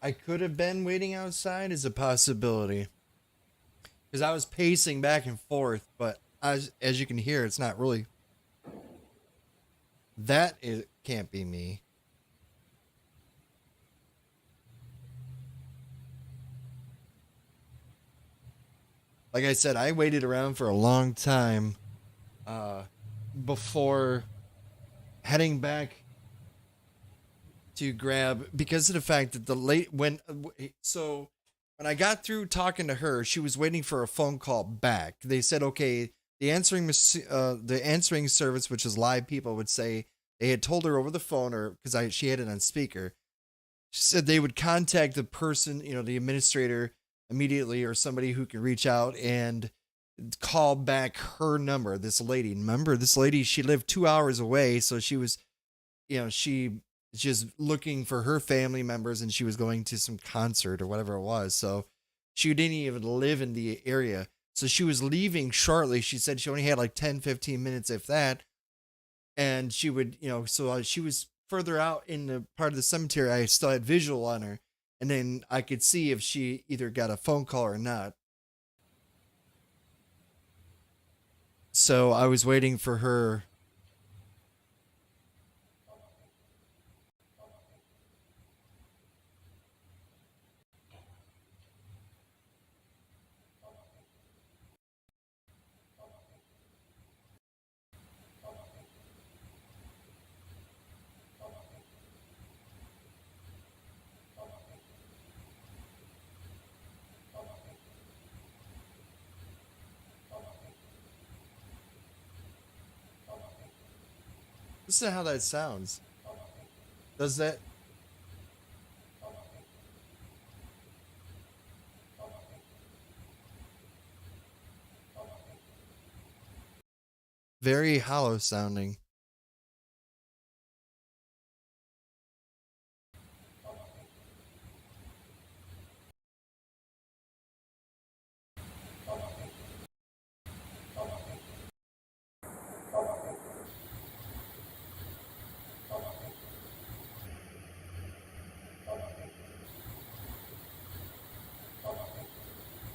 I could have been waiting outside is a possibility. Because I was pacing back and forth, but as you can hear, it's not really. That it can't be me. Like I said, I waited around for a long time uh, before heading back to grab because of the fact that the late when so when I got through talking to her, she was waiting for a phone call back. They said, okay, the answering service, which is live people, would say they had told her over the phone or because she had it on speaker. She said they would contact the person, the administrator immediately or somebody who can reach out and call back her number. This lady, remember this lady? She lived 2 hours away, so she was, she just looking for her family members, and she was going to some concert or whatever it was. So she didn't even live in the area. So she was leaving shortly. She said she only had like 10, 15 minutes, if that. And she would, so she was further out in the part of the cemetery. I still had visual on her. And then I could see if she either got a phone call or not. So I was waiting for her. Listen to how that sounds. Does that very hollow sounding?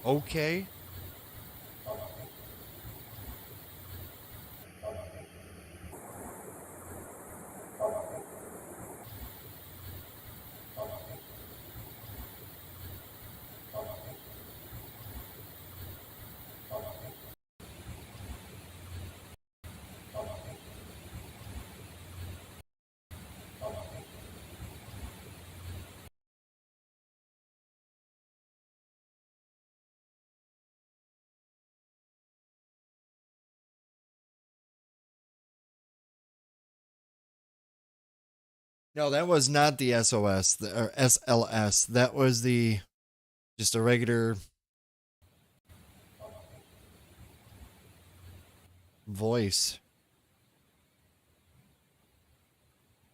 Okay. No, that was not the SOS or SLS. That was the just a regular voice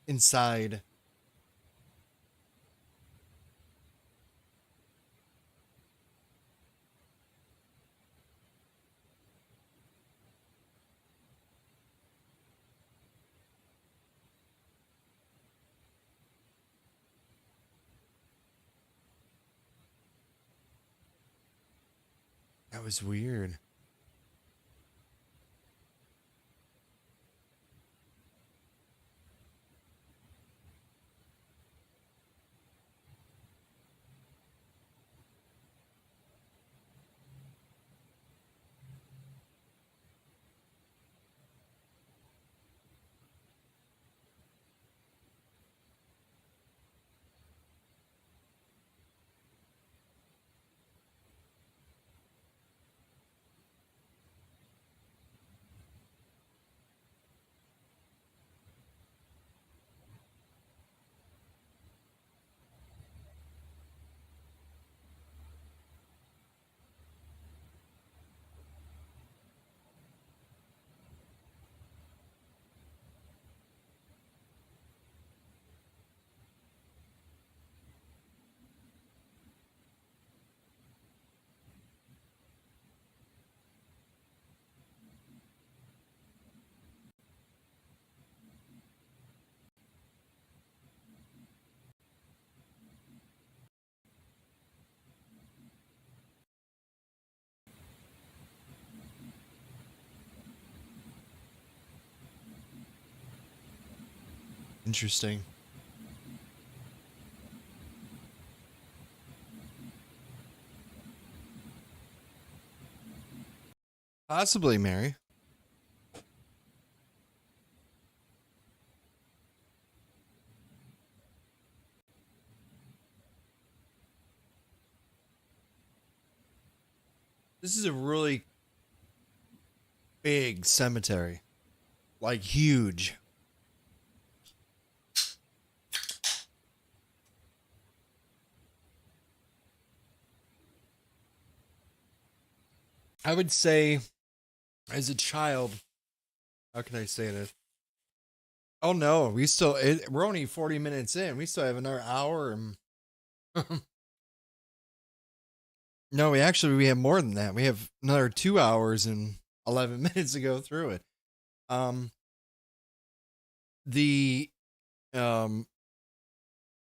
inside. That was weird. Interesting. Possibly, Mary. This is a really big cemetery. Like huge. I would say as a child, how can I say this? Oh no, we're only 40 minutes in. We still have another hour and no, we have more than that. We have another 2 hours and 11 minutes to go through it. Um the um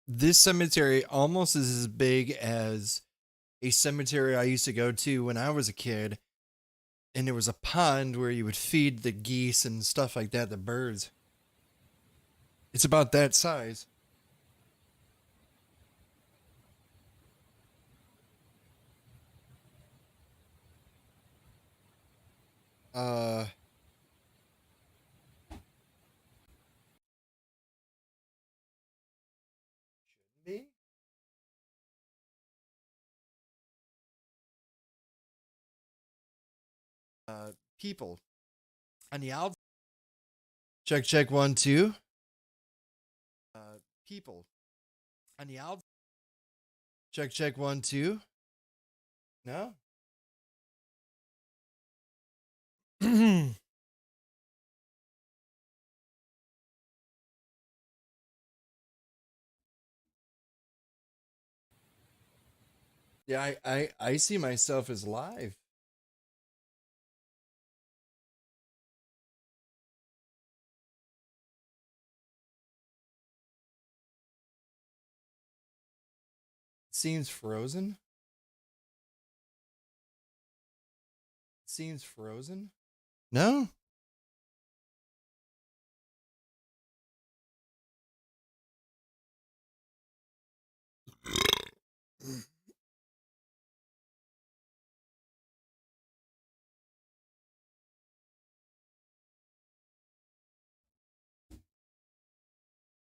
this cemetery almost is as big as a cemetery I used to go to when I was a kid, and there was a pond where you would feed the geese and stuff like that, the birds. It's about that size. Uh, me? People on the outside. Check, check, 1, 2. People on the outside. Check, check, 1, 2. No. Yeah, I see myself as live. Seems frozen. Seems frozen. No.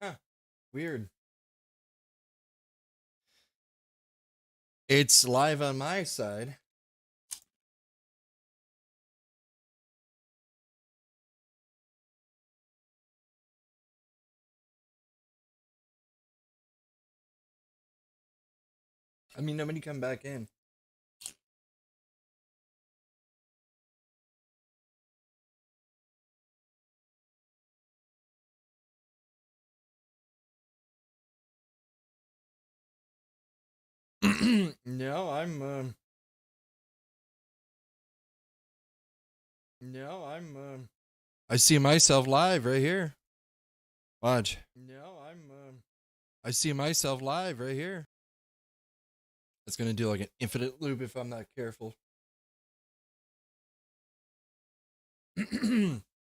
Huh. Weird. It's live on my side. I mean, nobody come back in. No, I see myself live right here. Watch. I see myself live right here. It's gonna do like an infinite loop if I'm not careful.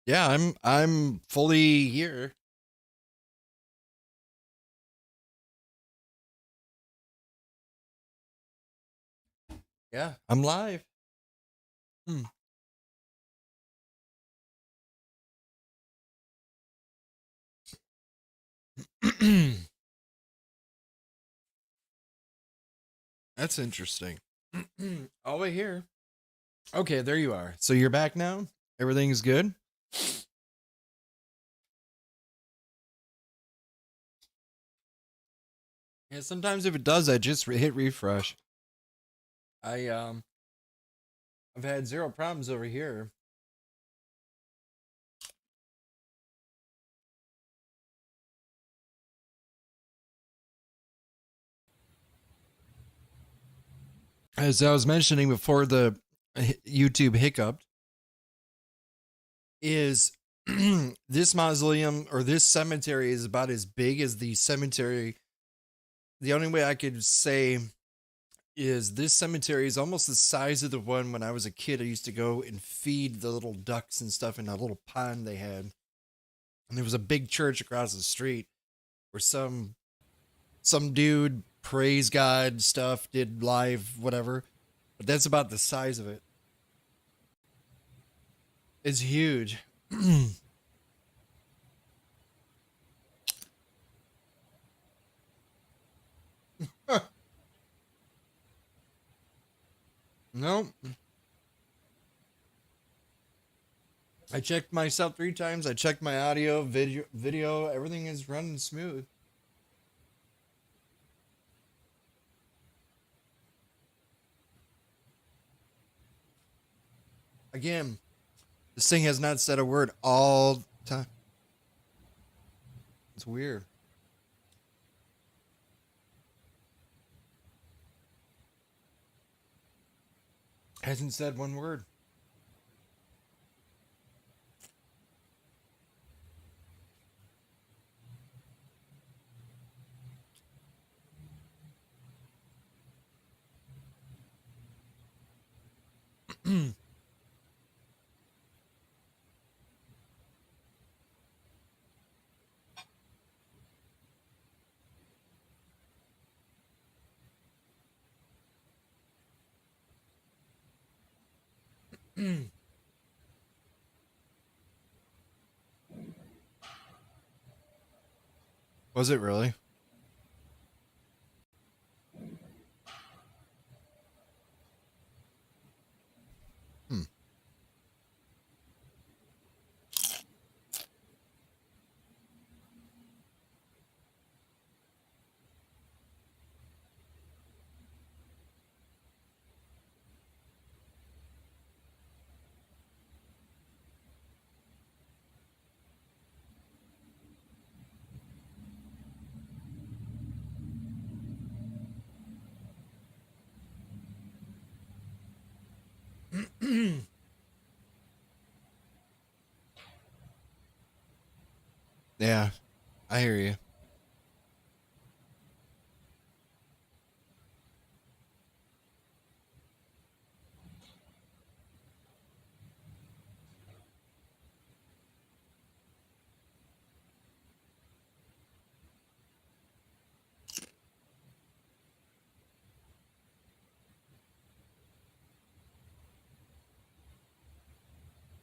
Yeah, I'm fully here. Yeah, I'm live. Hmm. That's interesting. All the way here. Okay, there you are. So you're back now? Everything's good? Yeah, sometimes if it does, I just hit refresh. I've had zero problems over here. As I was mentioning before the YouTube hiccup, is this mausoleum or this cemetery is about as big as the cemetery. The only way I could say is this cemetery is almost the size of the one when I was a kid. I used to go and feed the little ducks and stuff in a little pond they had. And there was a big church across the street. or some dude praise God stuff, did live whatever. But that's about the size of it. It's huge. Nope. I checked myself 3 times. I checked my audio, video. Everything is running smooth. Again, this thing has not said a word all the time. It's weird. Hasn't said one word. Was it really? Hmm. Yeah, I hear you.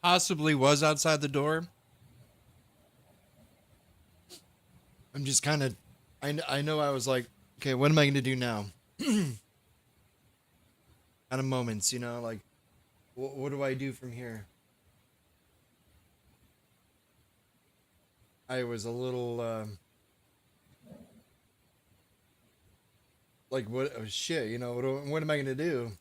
Possibly was outside the door. I'm just kind of, I know I was like, okay, what am I going to do now? Kind of moments, like, what do I do from here? I was a little, like, what, oh, shit, what am I going to do?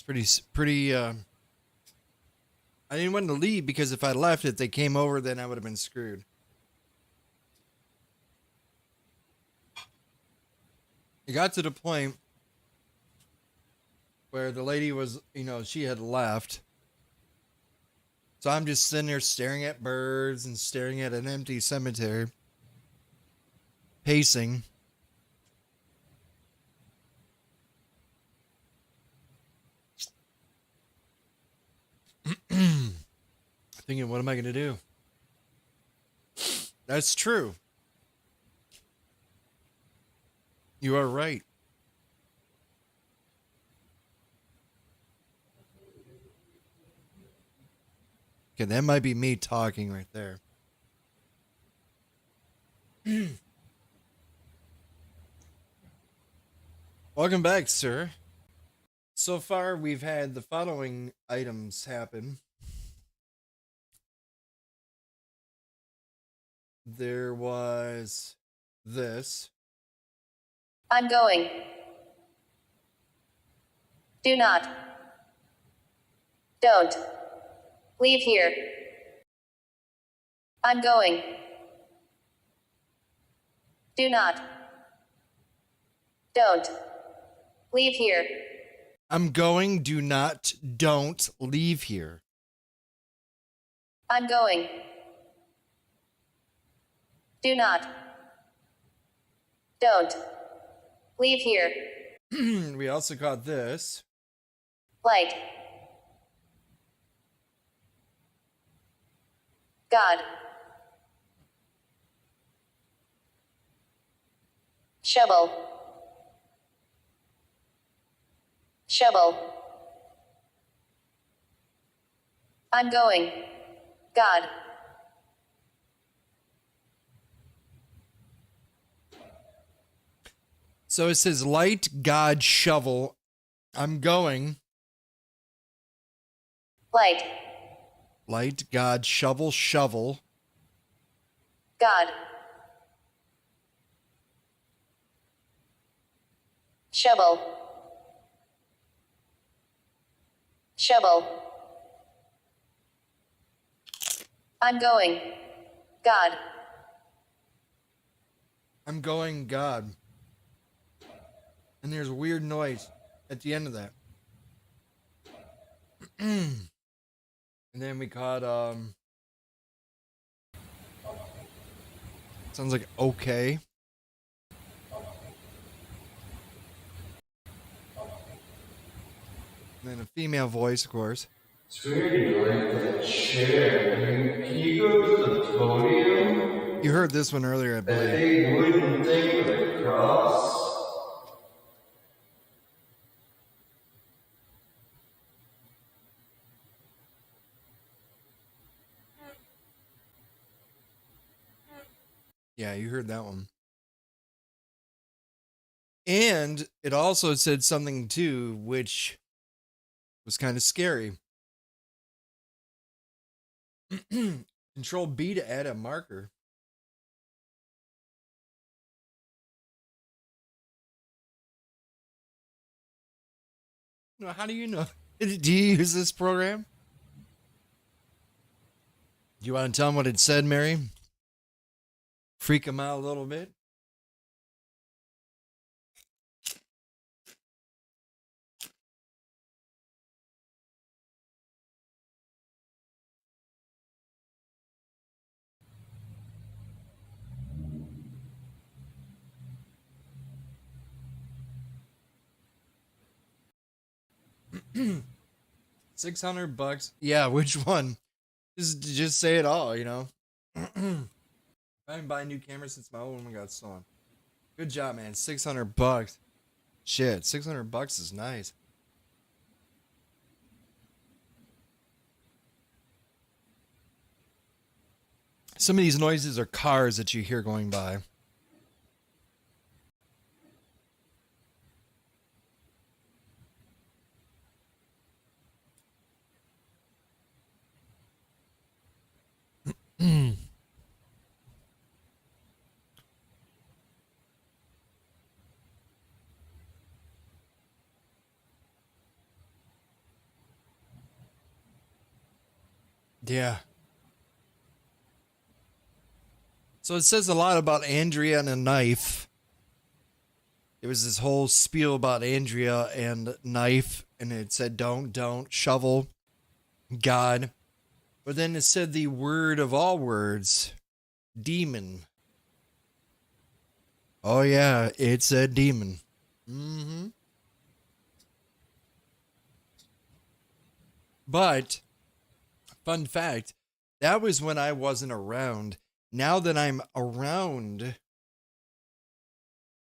It's pretty, I didn't want to leave because if I left, if they came over, then I would have been screwed. It got to the point where the lady was, she had left. So I'm just sitting there staring at birds and staring at an empty cemetery, pacing. Thinking, what am I going to do? That's true. You are right. Okay, that might be me talking right there. Welcome back, sir. So far, we've had the following items happen. There was this. I'm going. Do not. Don't. Leave here. I'm going. Do not. Don't. Leave here. I'm going. Do not. Don't leave here. I'm going. Do not. Don't. Leave here. We also got this. Light. God. Shovel. Shovel. I'm going. God. So it says light, God, shovel. I'm going. Light. Light, God, shovel, shovel. God. Shovel. Shovel. I'm going. God. I'm going, God. And there's a weird noise at the end of that. And then we caught sounds like okay. And then a female voice, of course. It's weird you like that chair. Can you go to the podium? You heard this one earlier, I That believe. big wooden thing with a cross? Yeah, you heard that one. And it also said something too, which was kind of scary. Control B to add a marker. No, how do you know? Do you use this program? Do you want to tell them what it said, Mary? Freak them out a little bit? $600. Yeah, which one? Just say it all, you know. I haven't bought a new camera since my old one got stolen. Good job, man. $600. Shit, $600 is nice. Some of these noises are cars that you hear going by. Yeah. So it says a lot about Andrea and a knife. It was this whole spiel about Andrea and knife, and it said don't, shovel, God. But then it said the word of all words, demon. Oh yeah, it said demon. Mm-hmm. But, fun fact, that was when I wasn't around. Now that I'm around,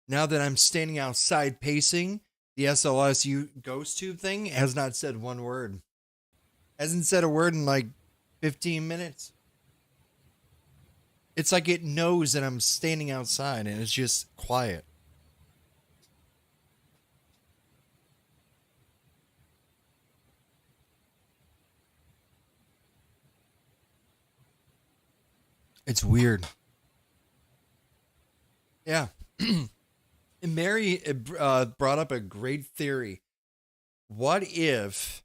now that I'm standing outside pacing, the SLSU ghost tube thing has not said one word. Hasn't said a word in like 15 minutes. It's like it knows that I'm standing outside and it's just quiet. It's weird. Yeah. And Mary brought up a great theory. What if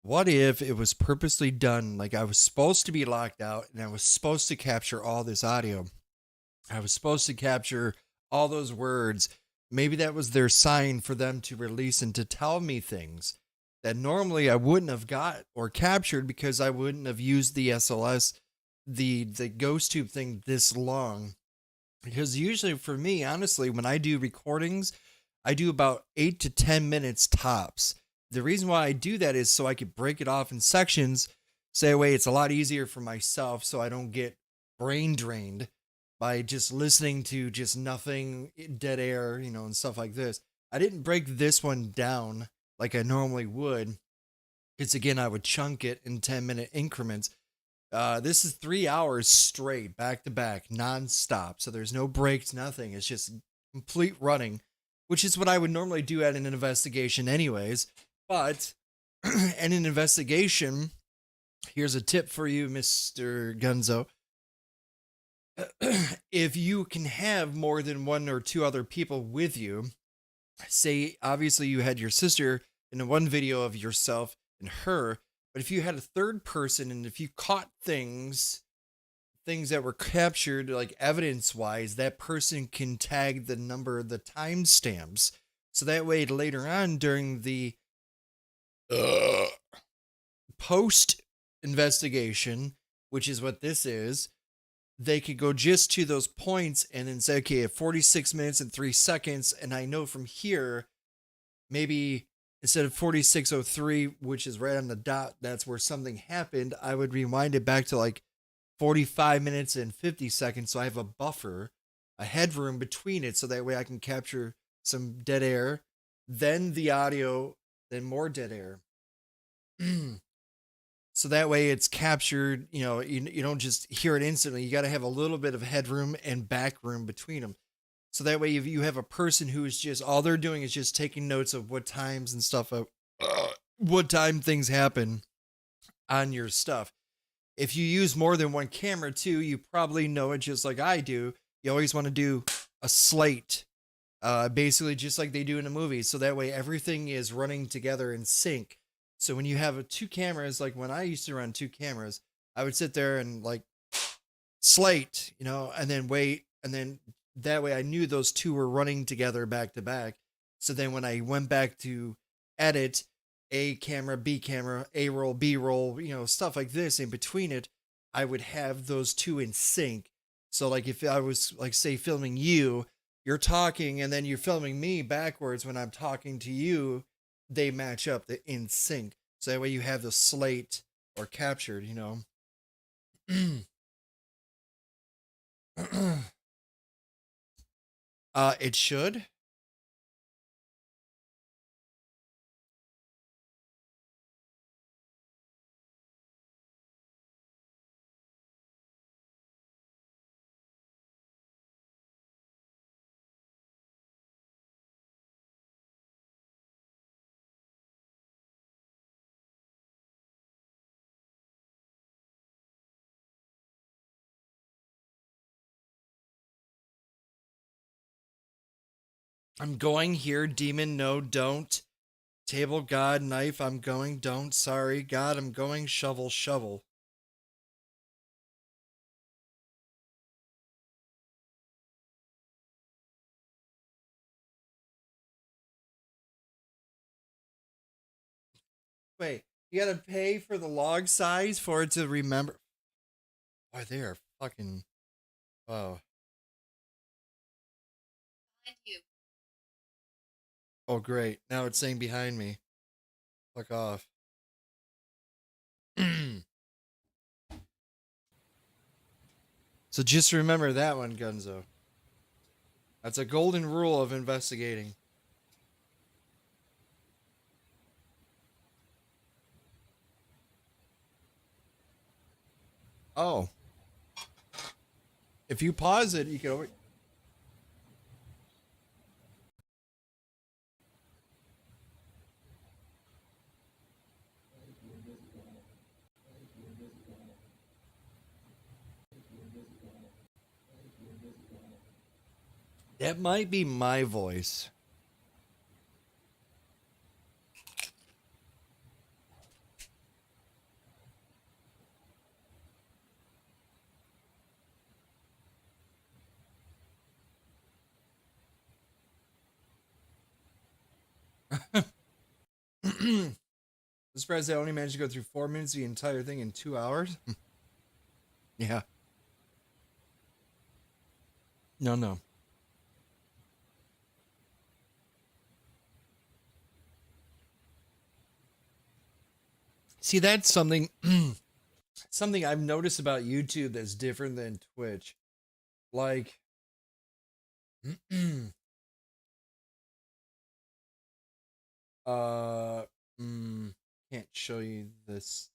it was purposely done? Like I was supposed to be locked out and I was supposed to capture all this audio. I was supposed to capture all those words. Maybe that was their sign for them to release and to tell me things that normally I wouldn't have got or captured because I wouldn't have used the SLS, the ghost tube thing this long. Because usually for me, honestly, when I do recordings, I do about 8 to 10 minutes tops. The reason why I do that is so I could break it off in sections So that way it's a lot easier for myself so I don't get brain drained by just listening to just nothing, dead air, and stuff like this. I didn't break this one down like I normally would because, again, I would chunk it in 10-minute increments. This is 3 hours straight, back to back, nonstop. So there's no breaks, nothing. It's just complete running, which is what I would normally do at an investigation, anyways. But in an investigation, here's a tip for you, Mr. Gunzo. If you can have more than one or two other people with you, say obviously you had your sister in the one video of yourself and her, but if you had a third person and if you caught things that were captured like evidence wise, that person can tag the number, the timestamps, so that way later on during the post investigation, which is what this is, they could go just to those points and then say, okay, at 46 minutes and 3 seconds, and I know from here, maybe instead of 46:03, which is right on the dot, that's where something happened, I would rewind it back to like 45 minutes and 50 seconds, so I have a buffer, a headroom between it, so that way I can capture some dead air, then the audio, then more dead air. So that way it's captured, you don't just hear it instantly. You got to have a little bit of headroom and back room between them. So that way if you have a person who is just, all they're doing is just taking notes of what times and stuff, what time things happen on your stuff. If you use more than one camera too, you probably know it just like I do. You always want to do a slate, basically just like they do in a movie. So that way everything is running together in sync. So when you have two cameras, like when I used to run two cameras, I would sit there and like slate, and then wait. And then that way I knew those two were running together back to back. So then when I went back to edit A camera, B camera, A roll, B roll, stuff like this in between it, I would have those two in sync. So like if I was like, say, filming you, you're talking and then you're filming me backwards when I'm talking to you, they match up in sync. So that way you have the slate or captured, it should. I'm going here, demon, no, don't. Table, God, knife, I'm going, don't, sorry, God, I'm going, shovel, shovel. Wait, you gotta pay for the log size for it to remember. Boy, they are fucking. Oh. Behind you. Oh, great. Now it's saying behind me. Fuck off. So just remember that one, Gunzo. That's a golden rule of investigating. Oh. If you pause it, you can always. That might be my voice. I'm surprised I only managed to go through 4 minutes of the entire thing in 2 hours. Yeah. No, no. See, that's something something I've noticed about YouTube that's different than Twitch. Like, uh, mm, can't show you this.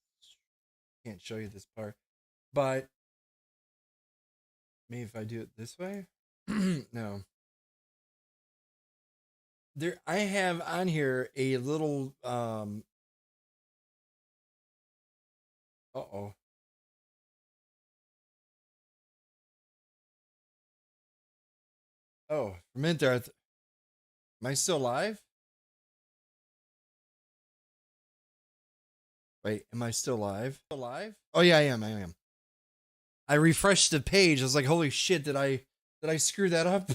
Can't show you this part, but maybe if I do it this way. No, there. I have on here a little. Uh-oh. Oh, for a minute there. Am I still live? Wait, am I still live? Still live? Oh yeah, I am. I am. I refreshed the page. I was like, "Holy shit! Did I screw that up?"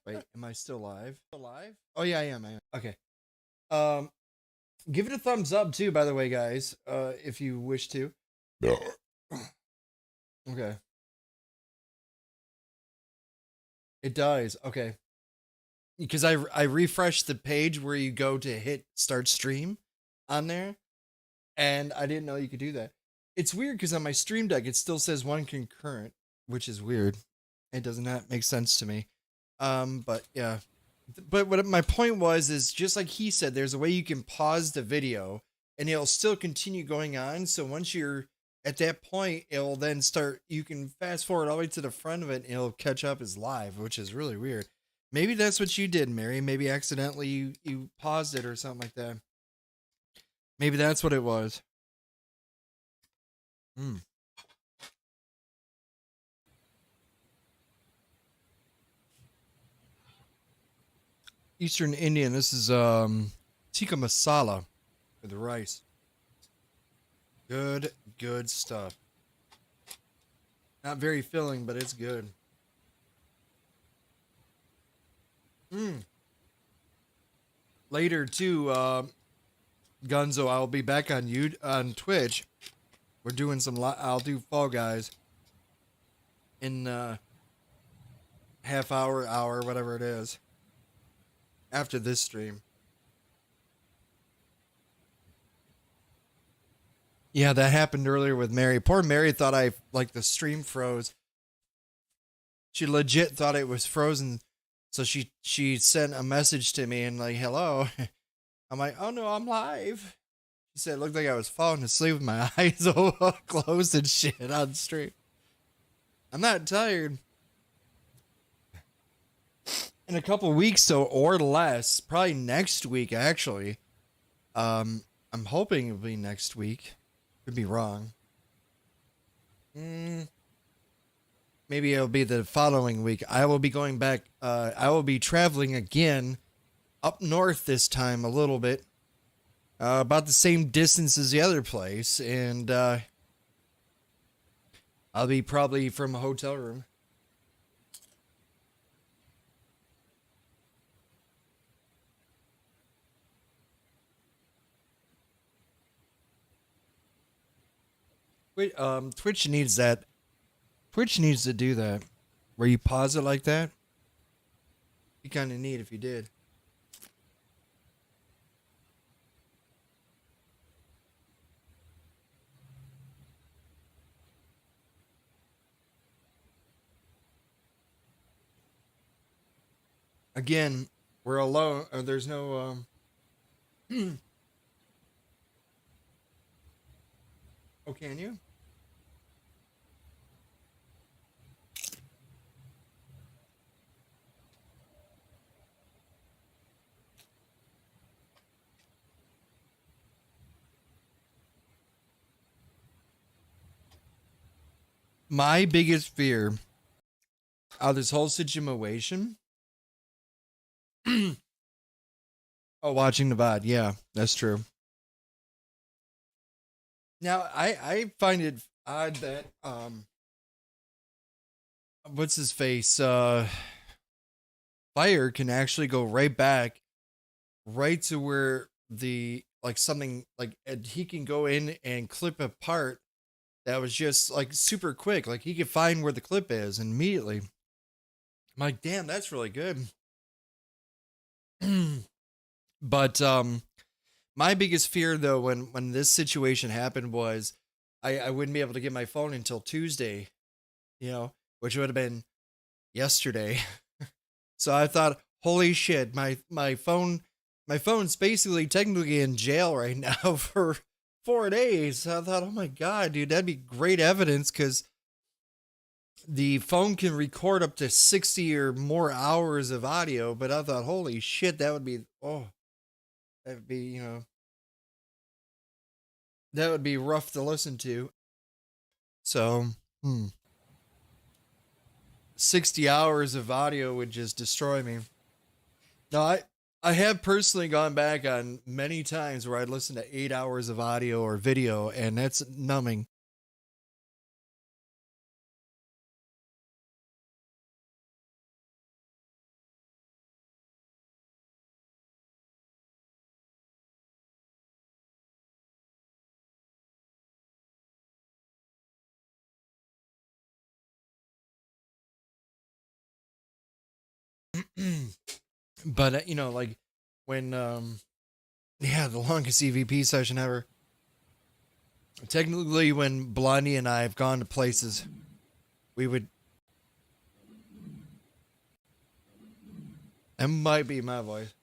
Wait, am I still live? Still live? Oh yeah, I am. I am. Okay. Um, give it a thumbs up too, by the way, guys. If you wish to. No. Okay. It does. Okay. Because I refreshed the page where you go to hit start stream on there, and I didn't know you could do that. It's weird because on my stream deck it still says one concurrent, which is weird. It does not make sense to me. But yeah. But what my point was is just like he said, there's a way you can pause the video and it'll still continue going on. So once you're at that point, it'll then start. You can fast forward all the way to the front of it, and it'll catch up as live, which is really weird. Maybe that's what you did, Mary. Maybe accidentally you paused it or something like that. Maybe that's what it was. Hmm. Eastern Indian. This is tikka masala with rice. Good stuff. Not very filling, but it's good. Mm. Later too, Gunzo, I'll be back on you on Twitch. We're doing some. I'll do Fall Guys in half hour, whatever it is. After this stream. Yeah, that happened earlier with Mary. Poor Mary thought I like the stream froze. She legit thought it was frozen, so she sent a message to me and like, "Hello." I'm like, "Oh no, I'm live." She said it looked like I was falling asleep with my eyes all closed and shit on stream. I'm not tired. In a couple weeks, so or less, probably next week actually. I'm hoping it'll be next week. Could be wrong. Maybe it'll be the following week. I will be going back. I will be traveling again up north this time a little bit. About the same distance as the other place. And I'll be probably from a hotel room. Wait, Twitch needs that. Twitch needs to do that. Where you pause it like that. Be kind of neat if you did. Again, we're alone. There's no. Oh, can you? My biggest fear out of this whole situation. Oh, watching the VOD. Yeah, that's true. Now, I find it odd that what's his face? Fire can actually go right back right to where the like something like he can go in and clip a part that was just like super quick. Like he could find where the clip is immediately. I'm like, damn, that's really good. But my biggest fear though when this situation happened was I wouldn't be able to get my phone until Tuesday, which would have been yesterday. So I thought, holy shit, my phone's basically technically in jail right now for 4 days. So I thought, oh my god, dude, that'd be great evidence because the phone can record up to 60 or more hours of audio. But I thought, holy shit, that'd be, that would be rough to listen to. So, 60 hours of audio would just destroy me. No, I have personally gone back on many times where I'd listen to 8 hours of audio or video, and that's numbing. But like when yeah, the longest EVP session ever. Technically, when Blondie and I have gone to places, we would. That might be my voice.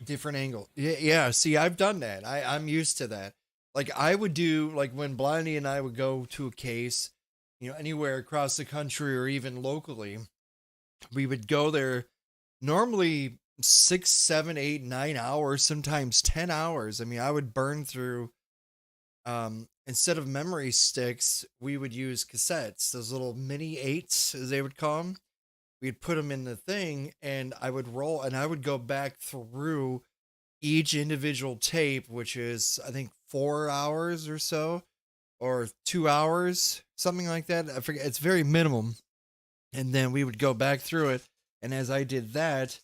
Different angle. Yeah, yeah. See, I've done that. I'm used to that. Like I would do like when Blondie and I would go to a case, anywhere across the country or even locally, we would go there normally 6, 7, 8, 9 hours, sometimes 10 hours. I mean, I would burn through instead of memory sticks, we would use cassettes, those little mini eights as they would call them. We'd put them in the thing and I would roll and I would go back through each individual tape, which is I think 4 hours or so, or 2 hours, something like that. I forget. It's very minimum. And then we would go back through it. And as I did that,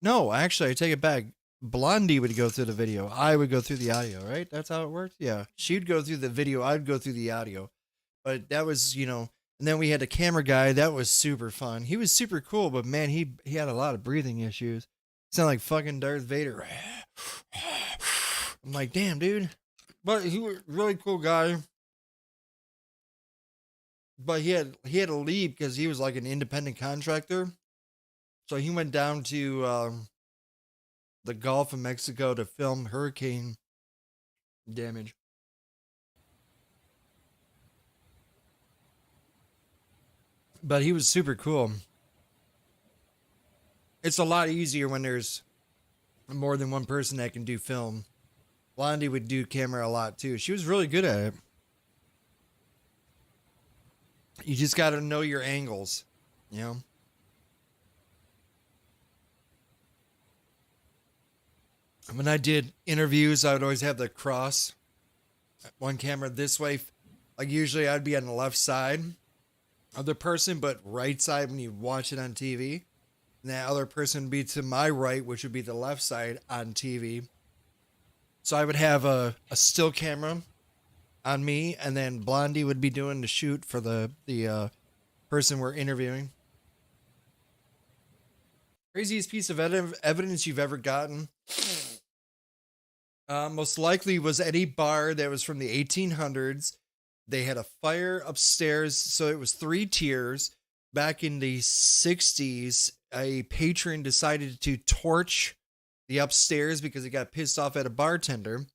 no, actually, I take it back. Blondie would go through the video. I would go through the audio, right? That's how it worked. Yeah. She'd go through the video. I'd go through the audio. But that was, and then we had a camera guy. That was super fun. He was super cool, but man, he had a lot of breathing issues. Sound like fucking Darth Vader. I'm like, damn, dude. But he was a really cool guy. But he had to leave because he was like an independent contractor. So he went down to the Gulf of Mexico to film hurricane damage. But he was super cool. It's a lot easier when there's more than one person that can do film. Blondie would do camera a lot too. She was really good at it. You just got to know your angles, you know? When I did interviews, I would always have the cross one camera this way. Like usually I'd be on the left side of the person, but right side when you watch it on TV. And that other person would be to my right, which would be the left side on TV. So I would have a still camera on me, and then Blondie would be doing the shoot for the person we're interviewing. Craziest piece of evidence you've ever gotten? Most likely was any bar that was from the 1800s. They had a fire upstairs, so it was 3 tiers. Back in the 60s, a patron decided to torch the upstairs because he got pissed off at a bartender.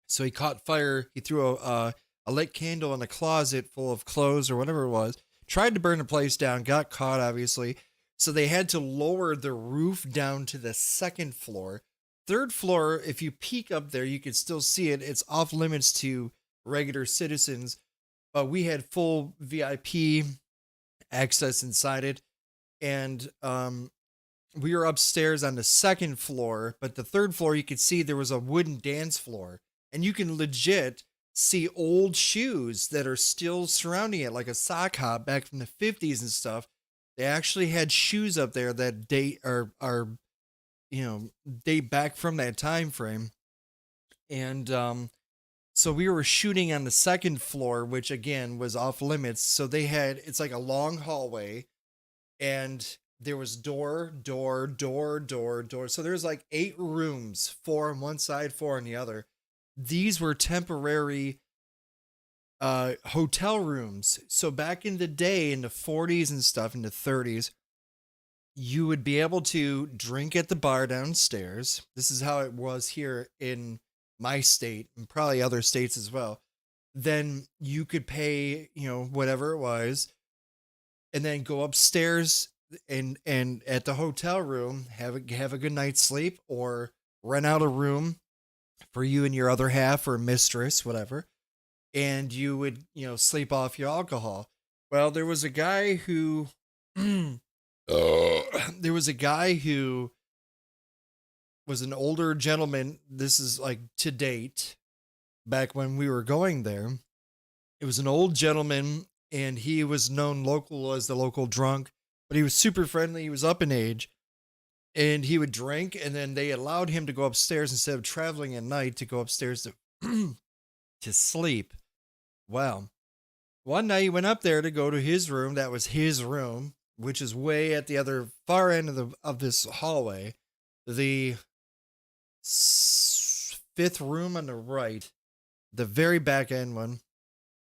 So he caught fire. He threw a lit candle in a closet full of clothes or whatever it was. Tried to burn the place down. Got caught, obviously. So they had to lower the roof down to the 2nd floor. 3rd floor, if you peek up there, you could still see it. It's off limits to regular citizens. But we had full VIP access inside it. And we were upstairs on the 2nd floor. But the 3rd floor, you could see there was a wooden dance floor. And you can legit see old shoes that are still surrounding it, like a sock hop back from the 50s and stuff. They actually had shoes up there that date date back from that time frame. And so we were shooting on the 2nd floor, which again was off limits. So it's like a long hallway, and there was door. So there's like 8 rooms, 4 on one side, 4 on the other. These were temporary hotel rooms. So back in the day, in the 40s and stuff, in the 30s, you would be able to drink at the bar downstairs. This is how it was here in my state and probably other states as well. Then you could pay, whatever it was, and then go upstairs and at the hotel room have a good night's sleep, or rent out a room for you and your other half or mistress, whatever, and you would sleep off your alcohol. Well, there was a guy who there was a guy who was an older gentleman. This is like to date, back when we were going there. It was an old gentleman, and he was known local as the local drunk, but he was super friendly. He was up in age, and he would drink, and then they allowed him to go upstairs instead of traveling at night, to go upstairs to to sleep. Well, one night he went up there to go to his room. That was his room, which is way at the other far end of this hallway. The fifth room on the right, the very back end one,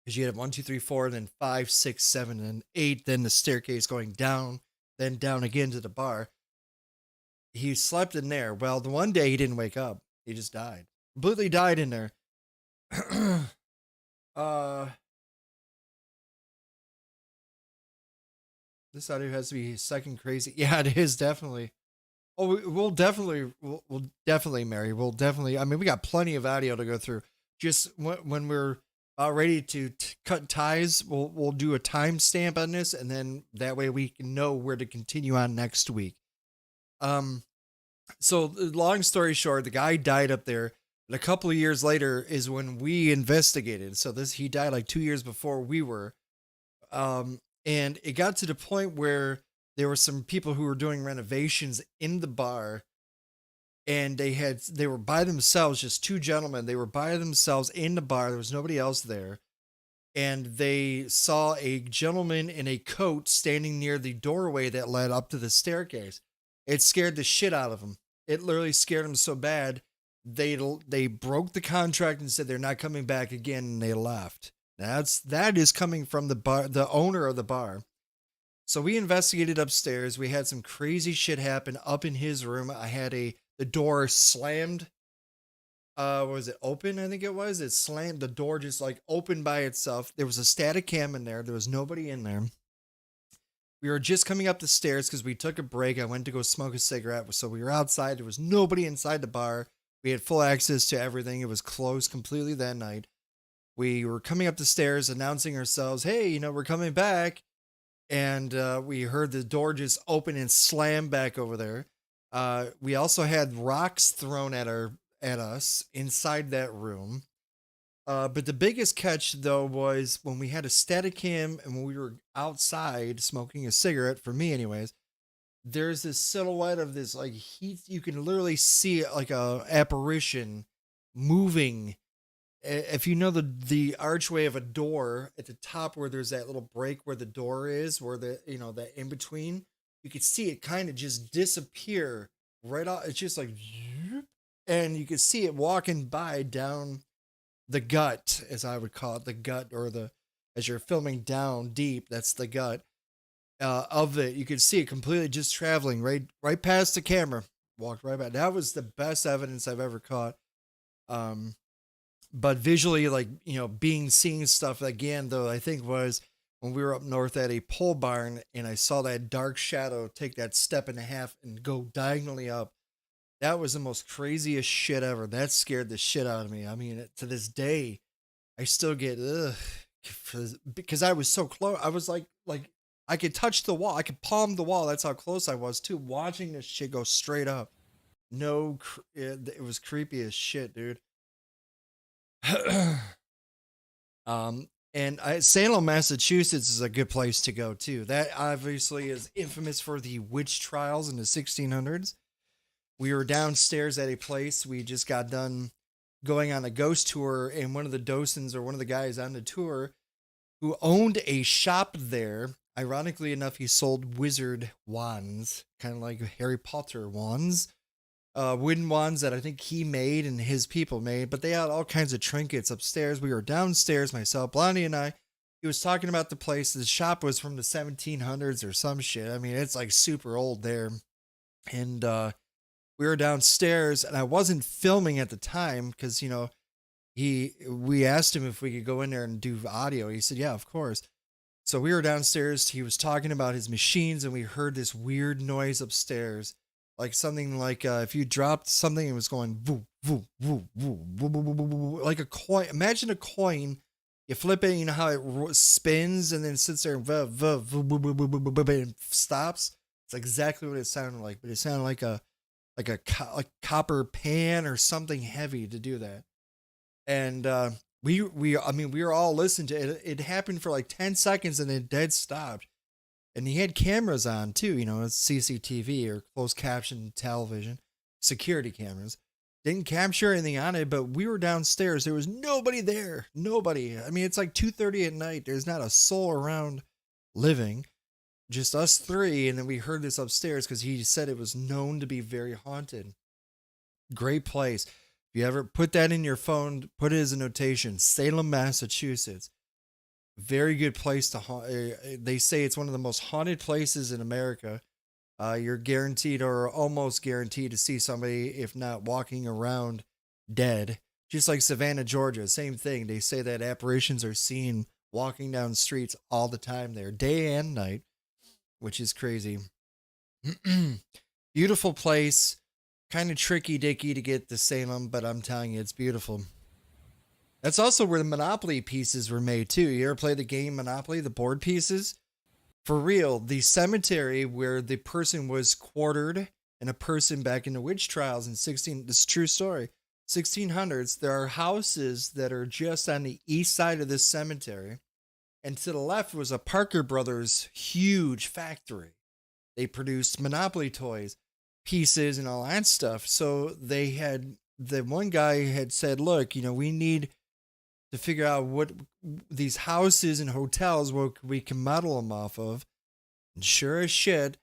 because you had 1, 2, 3, 4, then 5, 6, 7, and 8. Then the staircase going down, then down again to the bar. He slept in there. Well, the one day he didn't wake up. He just died. Completely died in there. This audio has to be second crazy. Yeah, it is definitely. Oh, we'll definitely, we'll definitely, Mary. We'll definitely. I mean, we got plenty of audio to go through. Just when we're ready to cut ties, we'll do a timestamp on this, and then that way we can know where to continue on next week. So long story short, the guy died up there, and a couple of years later is when we investigated. So he died like 2 years before we were. And it got to the point where there were some people who were doing renovations in the bar, and they were by themselves, just 2 gentlemen. They were by themselves in the bar. There was nobody else there. And they saw a gentleman in a coat standing near the doorway that led up to the staircase. It scared the shit out of them. It literally scared them so bad, they broke the contract and said they're not coming back again, and they left. That is coming from the owner of the bar. So we investigated upstairs. We had some crazy shit happen up in his room. I had the door slammed. Was it open? I think it was. It slammed. The door just like opened by itself. There was a static cam in there. There was nobody in there. We were just coming up the stairs because we took a break. I went to go smoke a cigarette. So we were outside. There was nobody inside the bar. We had full access to everything. It was closed completely that night. We were coming up the stairs announcing ourselves, hey, we're coming back. And we heard the door just open and slam back over there. We also had rocks thrown at us inside that room. But the biggest catch, though, was when we had a Steadicam and when we were outside smoking a cigarette, for me anyways, there's this silhouette of this, like, heat. You can literally see it like a apparition moving. If you know the archway of a door at the top where there's that little break where the door is, where that in between, you could see it kind of just disappear right off. It's just like, and you could see it walking by down the gut, as I would call it, the gut, or as you're filming down deep, that's the gut of it. You could see it completely just traveling right past the camera, walked right by. That was the best evidence I've ever caught. But visually, like, seeing stuff again, though, I think was when we were up north at a pole barn and I saw that dark shadow take that step and a half and go diagonally up. That was the most craziest shit ever. That scared the shit out of me. I mean, to this day, I still get because I was so close. I was like I could touch the wall. I could palm the wall. That's how close I was to watching this shit go straight up. No, it was creepy as shit, dude. And Salem, Massachusetts is a good place to go too. That obviously is infamous for the witch trials in the 1600s. We were downstairs at a place. We just got done going on a ghost tour, and one of the docents or one of the guys on the tour who owned a shop there. Ironically enough, he sold wizard wands, kind of like Harry Potter wands, wooden wands that I think he made and his people made, but they had all kinds of trinkets upstairs. We were downstairs, myself, Blondie, and I. He was talking about the place. The shop was from the 1700s or some shit. I mean, it's like super old there. And we were downstairs, and I wasn't filming at the time because, we asked him if we could go in there and do audio. He said, yeah, of course. So we were downstairs. He was talking about his machines, and we heard this weird noise upstairs, like something like if you dropped something, it was going woo woo woo woo woo woo woo woo, woo, like a coin. Imagine a coin. You flip it, you know how it spins and then sits there and and stops. It's exactly what it sounded like, but it sounded like like copper pan or something heavy to do that. And I mean, we were all listening to it. It happened for like 10 seconds and then dead stopped. And he had cameras on too, it's CCTV or closed caption television, security cameras. Didn't capture anything on it, but we were downstairs. There was nobody there. Nobody. I mean, it's like 2:30 at night. There's not a soul around living, just us three. And then we heard this upstairs because he said it was known to be very haunted. Great place. If you ever put that in your phone, put it as a notation. Salem, Massachusetts. Very good place to haunt. They say it's one of the most haunted places in America. You're guaranteed or almost guaranteed to see somebody, if not walking around dead. Just like Savannah, Georgia, same thing. They say that apparitions are seen walking down streets all the time there, day and night, which is crazy. Beautiful place. Kind of tricky dicky to get to Salem, but I'm telling you, it's beautiful. That's also where the Monopoly pieces were made too. You ever play the game Monopoly, the board pieces? For real, the cemetery where the person was quartered and a person back in the witch trials in 16, this is a true story, 1600s, there are houses that are just on the east side of this cemetery. And to the left was a Parker Brothers huge factory. They produced Monopoly toys, pieces, and all that stuff. So the one guy had said, look, we need to figure out what these houses and hotels what we can model them off of. And sure as shit,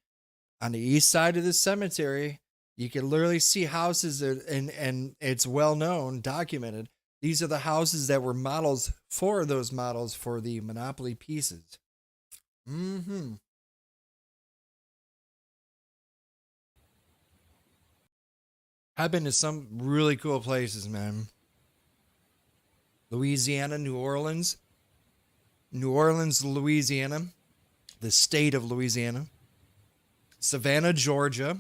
on the east side of the cemetery, you can literally see houses that, and it's well known, documented. These are the houses that were models for those models for the Monopoly pieces. Mm-hmm. I've been to some really cool places, man. Louisiana, New Orleans, Louisiana, the state of Louisiana, Savannah, Georgia,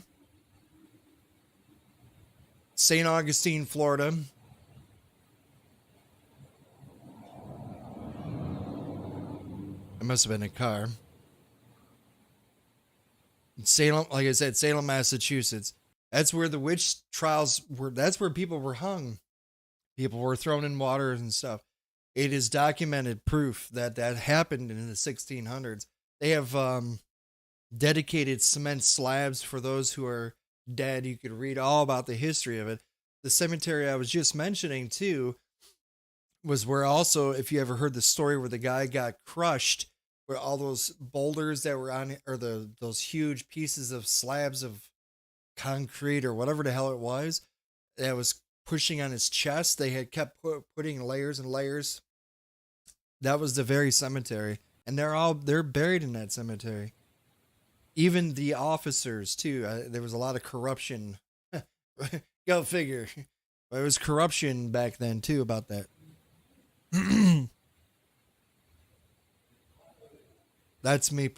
St. Augustine, Florida. It must have been a car. Salem, like I said, Salem, Massachusetts. That's where the witch trials were. That's where people were hung. People were thrown in water and stuff. It is documented proof that that happened in the 1600s. They have dedicated cement slabs for those who are dead. You could read all about the history of it. The cemetery I was just mentioning too was where also, if you ever heard the story where the guy got crushed, where all those boulders that were on, or those huge pieces of slabs of concrete or whatever the hell it was, that was pushing on his chest. They had kept putting layers and layers. That was the very cemetery, and they're buried in that cemetery. Even the officers too. There was a lot of corruption. Go figure. There was corruption back then too about that. That's me.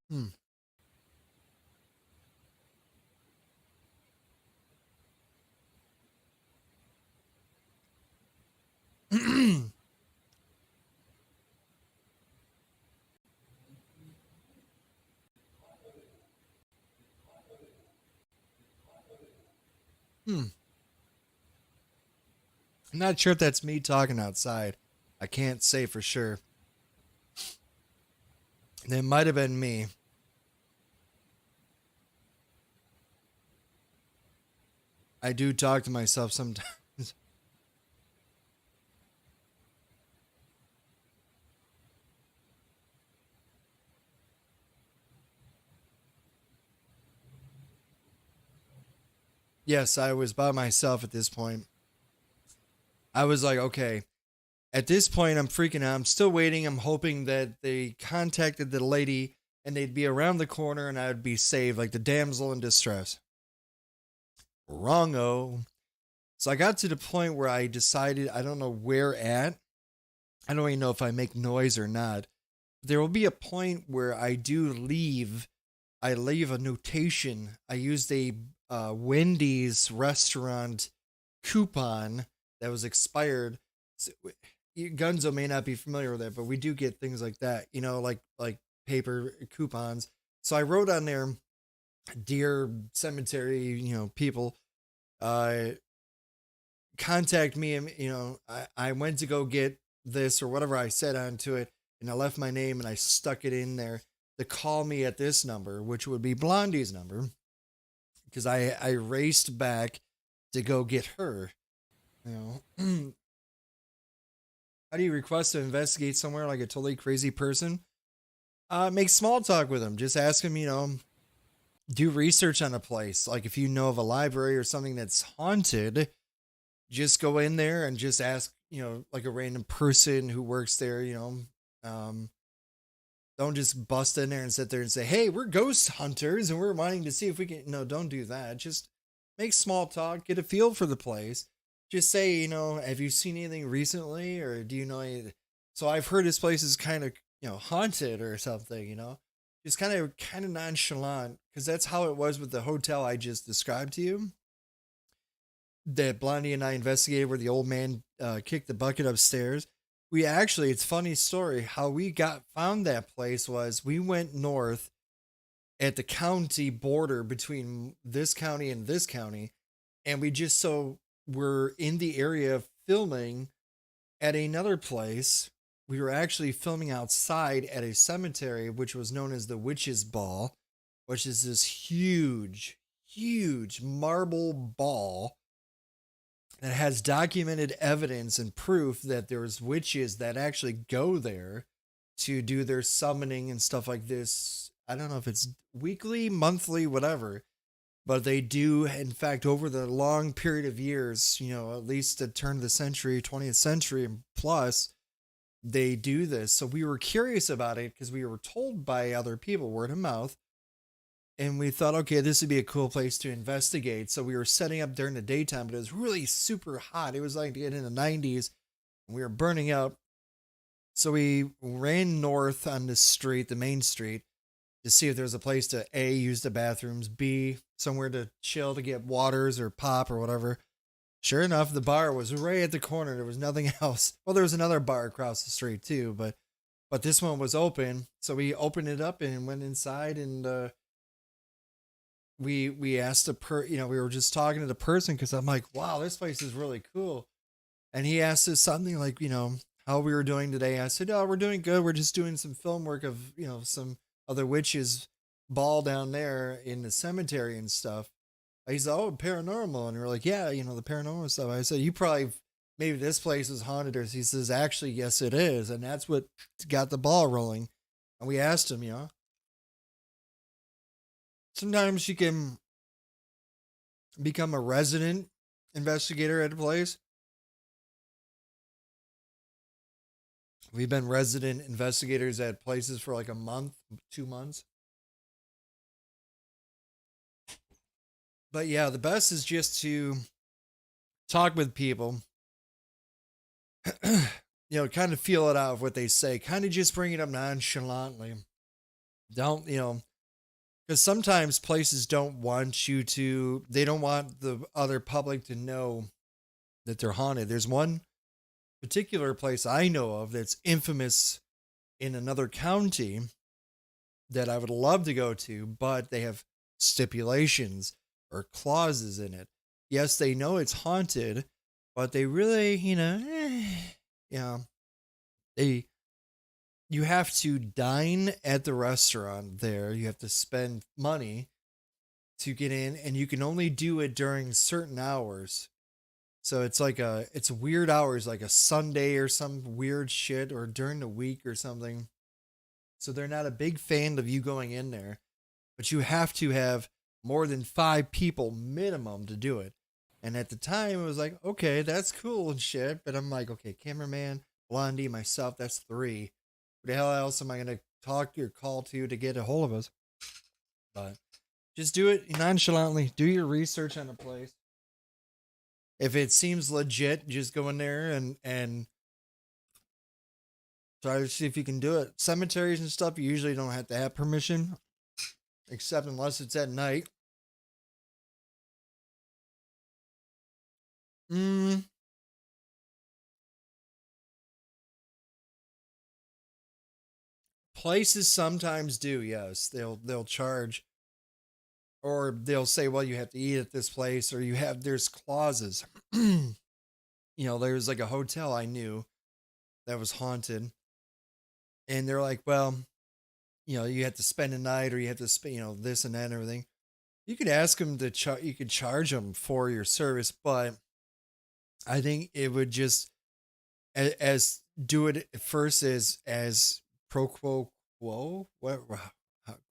Hmm. Hmm. not sure if that's me talking outside. I can't say for sure. It might have been me. I do talk to myself sometimes. Yes, I was by myself at this point. I was like, okay, at this point, I'm freaking out. I'm still waiting. I'm hoping that they contacted the lady and they'd be around the corner and I'd be saved, like the damsel in distress. Wrongo. So I got to the point where I decided, I don't know where at. I don't even know if I make noise or not. There will be a point where I do leave. I leave a notation. I used a Wendy's restaurant coupon that was expired. So, Gunzo may not be familiar with that, but we do get things like that, like paper coupons. So I wrote on there, "Dear cemetery, people, uh, contact me." And I went to go get this or whatever I said onto it, and I left my name and I stuck it in there to call me at this number, which would be Blondie's number, because I raced back to go get her. How do you request to investigate somewhere like a totally crazy person? Make small talk with them. Just ask them, do research on a place. Like if you know of a library or something that's haunted, just go in there and just ask, like a random person who works there, don't just bust in there and sit there and say, "Hey, we're ghost hunters and we're wanting to see if we can." No, don't do that. Just make small talk, get a feel for the place. Just say, have you seen anything recently, or do you know anything? So I've heard this place is kind of, haunted or something, just kind of nonchalant, because that's how it was with the hotel I just described to you. That Blondie and I investigated where the old man kicked the bucket upstairs. We actually, it's a funny story. How we found that place was we went north at the county border between this county and this county, and we just were in the area filming at another place. We were actually filming outside at a cemetery, which was known as the Witch's Ball, which is this huge, huge marble ball that has documented evidence and proof that there's witches that actually go there to do their summoning and stuff like this. I don't know if it's weekly, monthly, whatever, but they do, in fact, over the long period of years, at least the turn of the century, 20th century and plus, they do this. So we were curious about it because we were told by other people, word of mouth, and we thought, okay, this would be a cool place to investigate. So we were setting up during the daytime, but it was really super hot. It was like in the 90s, and we were burning up. So we ran north on the street, the main street, to see if there was a place to A, use the bathrooms, B, somewhere to chill, to get waters or pop or whatever. Sure enough, the bar was right at the corner. There was nothing else. Well, there was another bar across the street too, but this one was open. So we opened it up and went inside, and we asked we were just talking to the person, because I'm like, wow, this place is really cool. And he asked us something like, how we were doing today. I said, oh, we're doing good. We're just doing some film work of, some other witches ball down there in the cemetery and stuff. He said, oh, paranormal. And we're like, yeah, the paranormal stuff. I said, maybe this place is haunted. Or he says, actually, yes, it is. And that's what got the ball rolling. And we asked him, sometimes you can become a resident investigator at a place. We've been resident investigators at places for like a month, 2 months. But yeah, the best is just to talk with people, kind of feel it out of what they say, kind of just bring it up nonchalantly. Don't, because sometimes places don't want they don't want the other public to know that they're haunted. There's one particular place I know of that's infamous in another county that I would love to go to, but they have stipulations or clauses in it. Yes, they know it's haunted, but they really, yeah, they you have to dine at the restaurant there. You have to spend money to get in, and you can only do it during certain hours. So it's weird hours, like a Sunday or some weird shit, or during the week or something. So they're not a big fan of you going in there, but you have to have more than 5 people minimum to do it. And at the time, it was like, okay, that's cool and shit. But I'm like, okay, cameraman, Blondie, myself, that's 3. What the hell else am I going to talk or call to get a hold of us? But just do it nonchalantly. Do your research on the place. If it seems legit, just go in there and try to see if you can do it. Cemeteries and stuff, you usually don't have to have permission, except unless it's at night. Mm, places sometimes do, yes. They'll charge, or they'll say, well, you have to eat at this place, or there's clauses. There's like a hotel I knew that was haunted, and they're like, well, you have to spend a night, or you have to spend, this and that and everything. You could ask them you could charge them for your service, but I think it would just as do it first as pro quo, what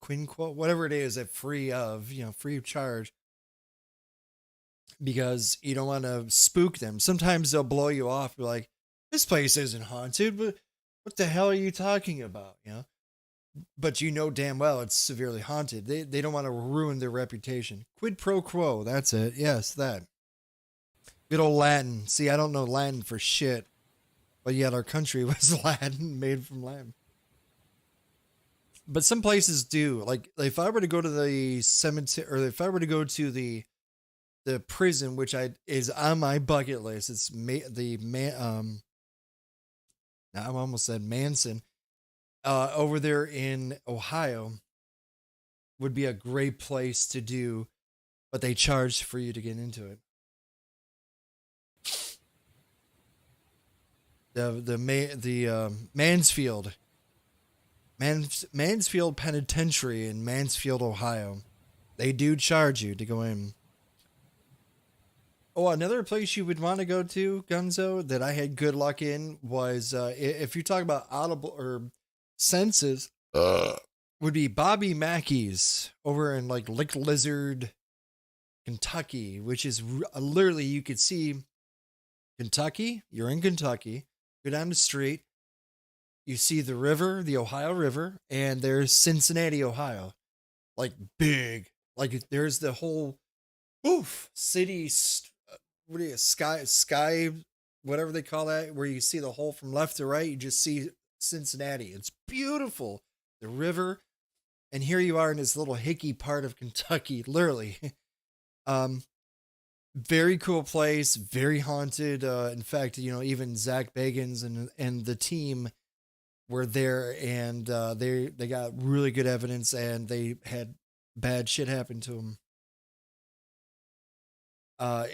quid quo, whatever it is, at free of charge, because you don't want to spook them. Sometimes they'll blow you off. Be like, this place isn't haunted, but what the hell are you talking about? But damn well it's severely haunted. They don't want to ruin their reputation. Quid pro quo. That's it. Yes, that. Good old Latin. See, I don't know Latin for shit, but yet our country was Latin, made from Latin. But some places do. Like if I were to go to the cemetery, or if I were to go to the prison, which is on my bucket list, it's I almost said Manson, over there in Ohio, would be a great place to do, but they charge for you to get into it. The Mansfield Penitentiary in Mansfield, Ohio, they do charge you to go in. Oh, another place you would want to go to, Gunzo, that I had good luck in was if you talk about audible or senses, would be Bobby Mackey's over in like Lick Lizard, Kentucky, which is literally, you could see Kentucky. You're in Kentucky. Go down the street. You see the river, the Ohio River, and there's Cincinnati, Ohio. Like big. Like there's the whole city. What is sky, whatever they call that, where you see the whole from left to right. You just see Cincinnati. It's beautiful. The river. And here you are in this little hicky part of Kentucky, literally. Very cool place, very haunted. In fact, even Zach Bagans and the team were there, and they got really good evidence, and they had bad shit happen to them.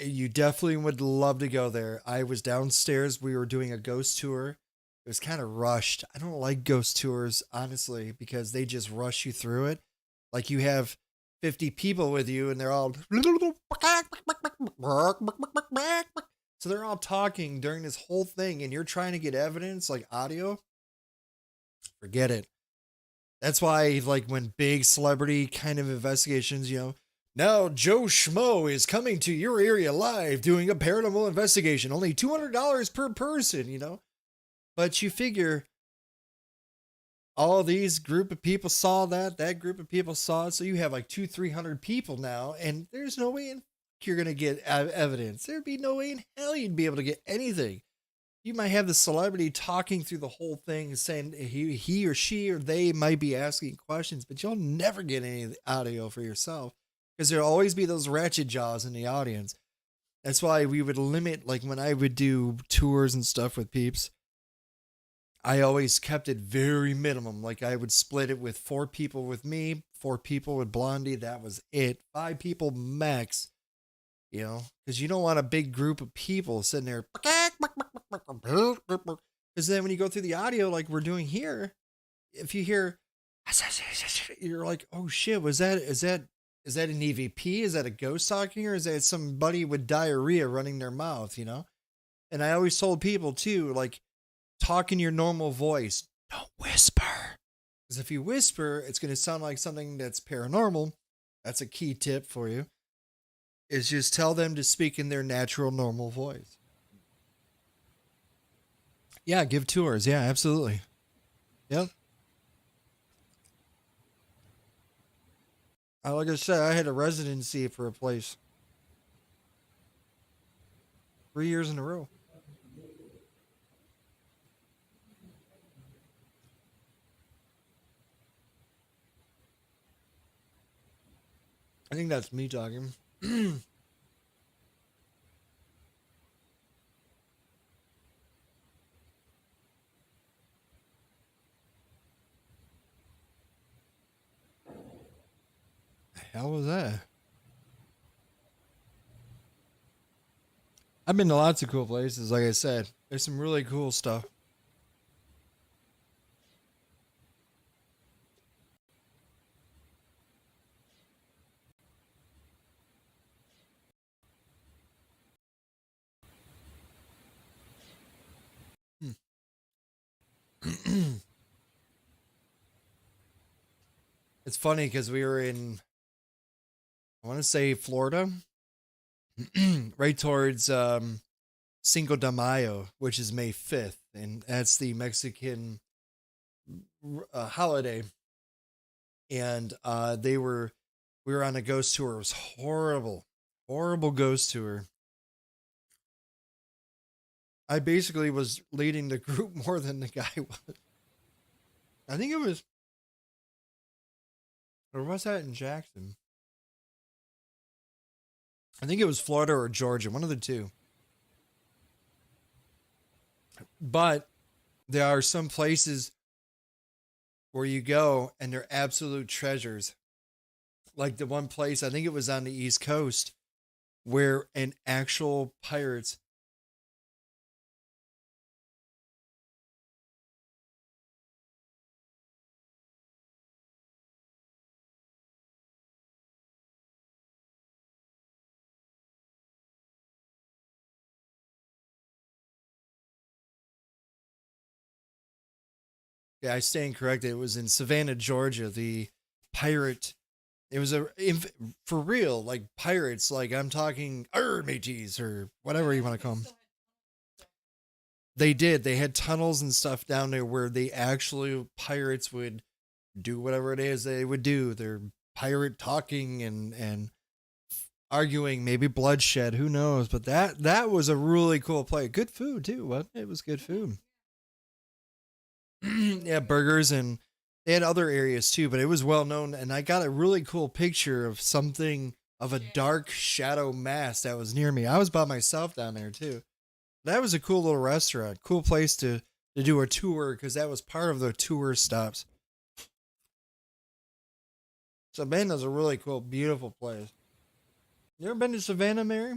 You definitely would love to go there. I was downstairs. We were doing a ghost tour. It was kind of rushed. I don't like ghost tours, honestly, because they just rush you through it. Like you have 50 people with you, and they're all so they're all talking during this whole thing, and you're trying to get evidence like audio. Forget it. That's why, like, when big celebrity kind of investigations, now Joe Schmo is coming to your area live doing a paranormal investigation, only $200 per person, But you figure all these group of people saw that group of people saw it, so you have like 200-300 people now, and there's no way in you're gonna get evidence. There'd be no way in hell you'd be able to get anything. You might have the celebrity talking through the whole thing, saying he or she or they might be asking questions, but you'll never get any audio for yourself, because there'll always be those ratchet jaws in the audience. That's why we would limit, like when I would do tours and stuff with peeps, I always kept it very minimum. Like I would split it with 4 people with me, 4 people with Blondie. That was it. 5 people max. you know, because you don't want a big group of people sitting there. Because then when you go through the audio, like we're doing here, if you hear, you're like, oh shit, is that an EVP? Is that a ghost talking, or is that somebody with diarrhea running their mouth? You know. And I always told people too, like, talk in your normal voice. Don't whisper. Because if you whisper, it's going to sound like something that's paranormal. That's a key tip for you. Is just tell them to speak in their natural, normal voice. Yeah, give tours. Yeah, absolutely. Yep. Like I said, I had a residency for a place 3 years in a row. I think that's me talking. The hell was that? I've been to lots of cool places. Like I said, there's some really cool stuff. It's funny because we were in, I want to say Florida, right towards Cinco de Mayo, which is May 5th, and that's the Mexican holiday. And we were on a ghost tour. It was horrible, horrible ghost tour. I basically was leading the group more than the guy was. I think it was, or was that in Jackson? I think it was Florida or Georgia, one of the two. But there are some places where you go and they're absolute treasures. Like the one place, I think it was on the East Coast, where an actual pirates. Yeah, I stand corrected. It was in Savannah, Georgia. The pirate. It was for real, like pirates. Like I'm talking, mateys or whatever you want to call them. They did. They had tunnels and stuff down there where they actually pirates would do whatever it is they would do. They're pirate talking and arguing, maybe bloodshed, who knows? But that was a really cool play. Good food too. What it was good food. Yeah, burgers and they had other areas too, but it was well known. And I got a really cool picture of something of a dark shadow mass that was near me. I was by myself down there too. That was a cool little restaurant, cool place to do a tour because that was part of the tour stops. Savannah's a really cool, beautiful place. You ever been to Savannah, Mary?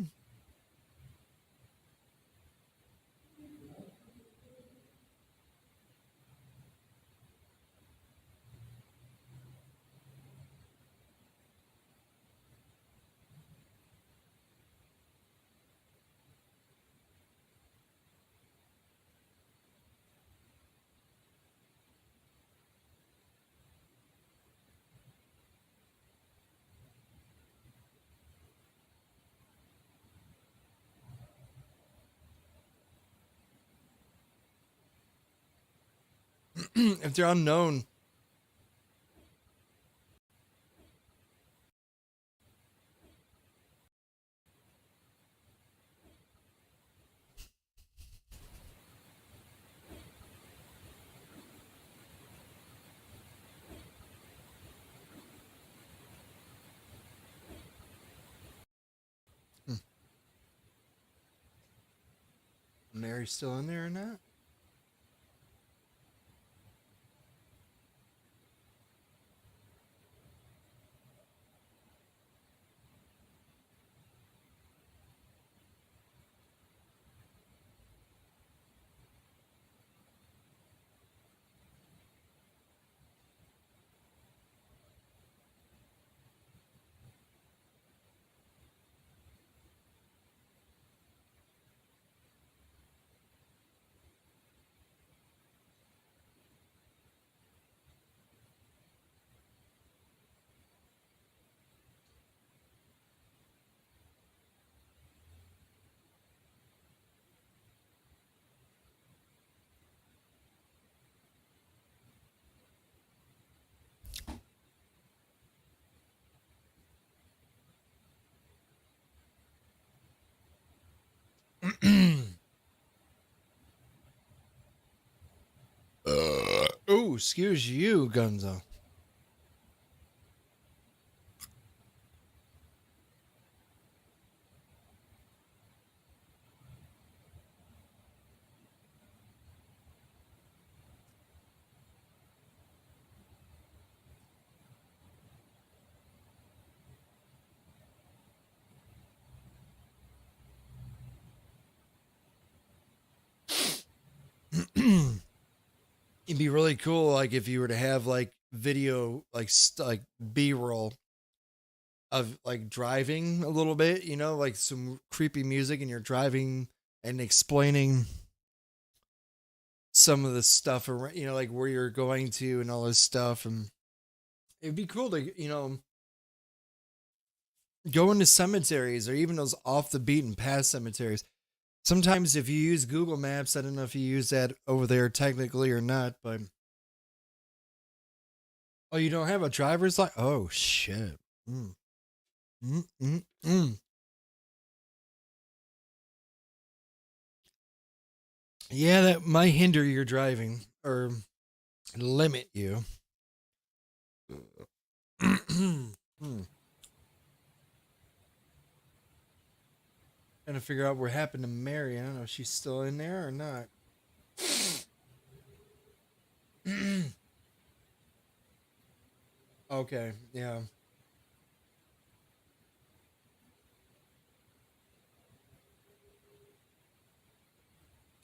If they're unknown, hmm, Mary's still in there or not? Oh, excuse you, Gunzo. It'd be really cool, like if you were to have like video, like like B-roll of like driving a little bit, you know, like some creepy music, and you're driving and explaining some of the stuff around, you know, like where you're going to and all this stuff. And it'd be cool to, you know, go into cemeteries or even those off the beaten path cemeteries. Sometimes if you use Google Maps, I don't know if you use that over there technically or not, but oh, you don't have a driver's license? Oh shit. Mm. Mm, mm, mm. Yeah, that might hinder your driving or limit you. Hmm. Trying to figure out what happened to Mary. I don't know if she's still in there or not. Okay, yeah.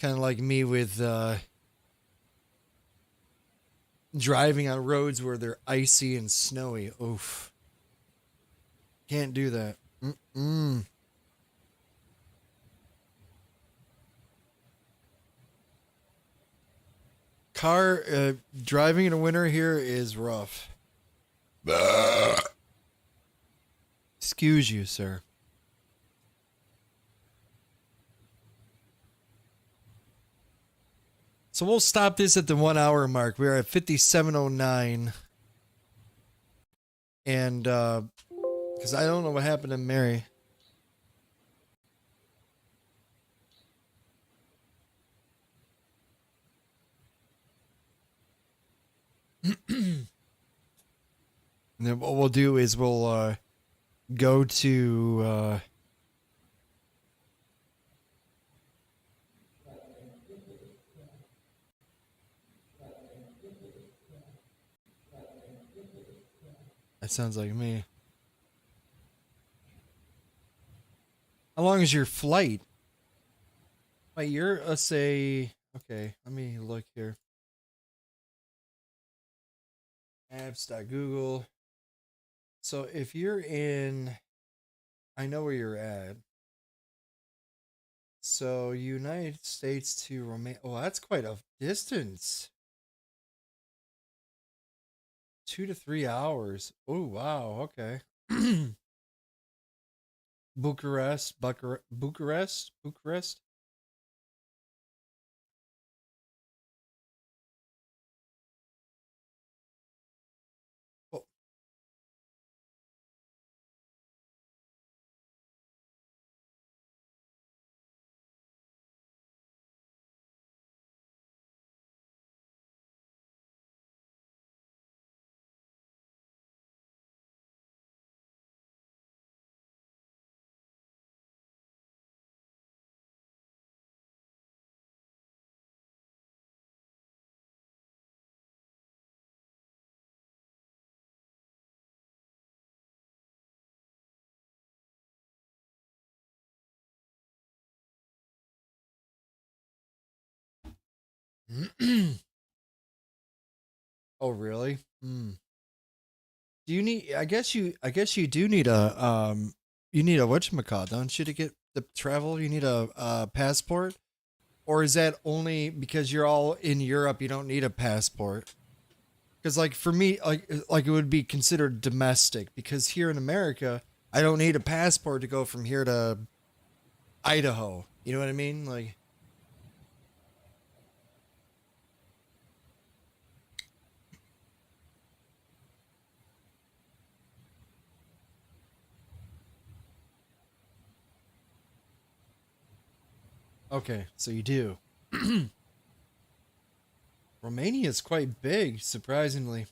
Kind of like me with driving on roads where they're icy and snowy. Oof. Can't do that. Mm-mm. Car driving in the winter here is rough. Excuse you, sir. So we'll stop this at the 1 hour mark. We're at 57:09. And because I don't know what happened to Mary. And then what we'll do is we'll go to that sounds like me. How long is your flight? Wait, you're say okay, let me look here. Apps.google. So if you're in, I know where you're at. So United States to Romania. Oh, that's quite a distance. 2 to 3 hours. Oh wow. Okay. Bucharest. Oh, oh really? Hmm. Do you need? I guess you do need a You need a whatchamacallit, don't you, to get the travel? You need a passport, or is that only because you're all in Europe? You don't need a passport. Because like for me, like it would be considered domestic because here in America, I don't need a passport to go from here to Idaho. You know what I mean? Like, Okay, so you do. Romania is quite big, surprisingly.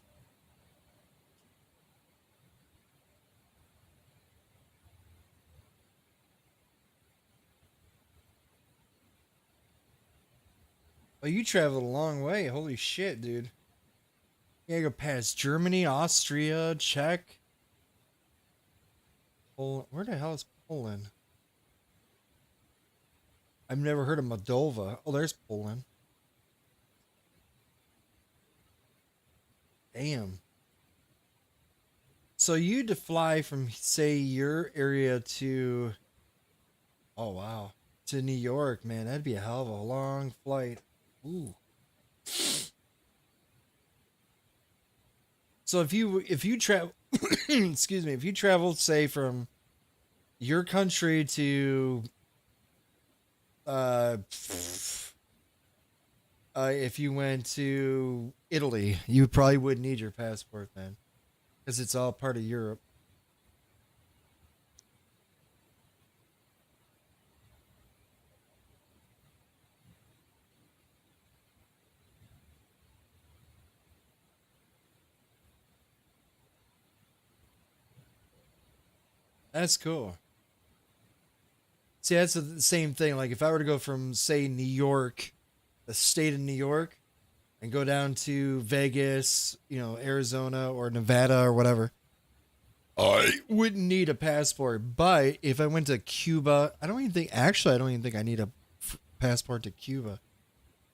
Well, you traveled a long way. Holy shit, dude. You gotta go past Germany, Austria, Czech, Poland. Where the hell is Poland? I've never heard of Moldova. Oh, there's Poland. Damn. So you had to fly from, say, your area to, oh wow, to New York, man. That'd be a hell of a long flight. Ooh. So if you travel, excuse me, if you travel, say, from your country to, uh, if you went to Italy, you probably would need your passport then, because it's all part of Europe. That's cool. See, that's the same thing. Like if I were to go from, say, New York, the state of New York, and go down to Vegas, Arizona or Nevada or whatever, I wouldn't need a passport. But if I went to Cuba, I don't even think I need a passport to Cuba.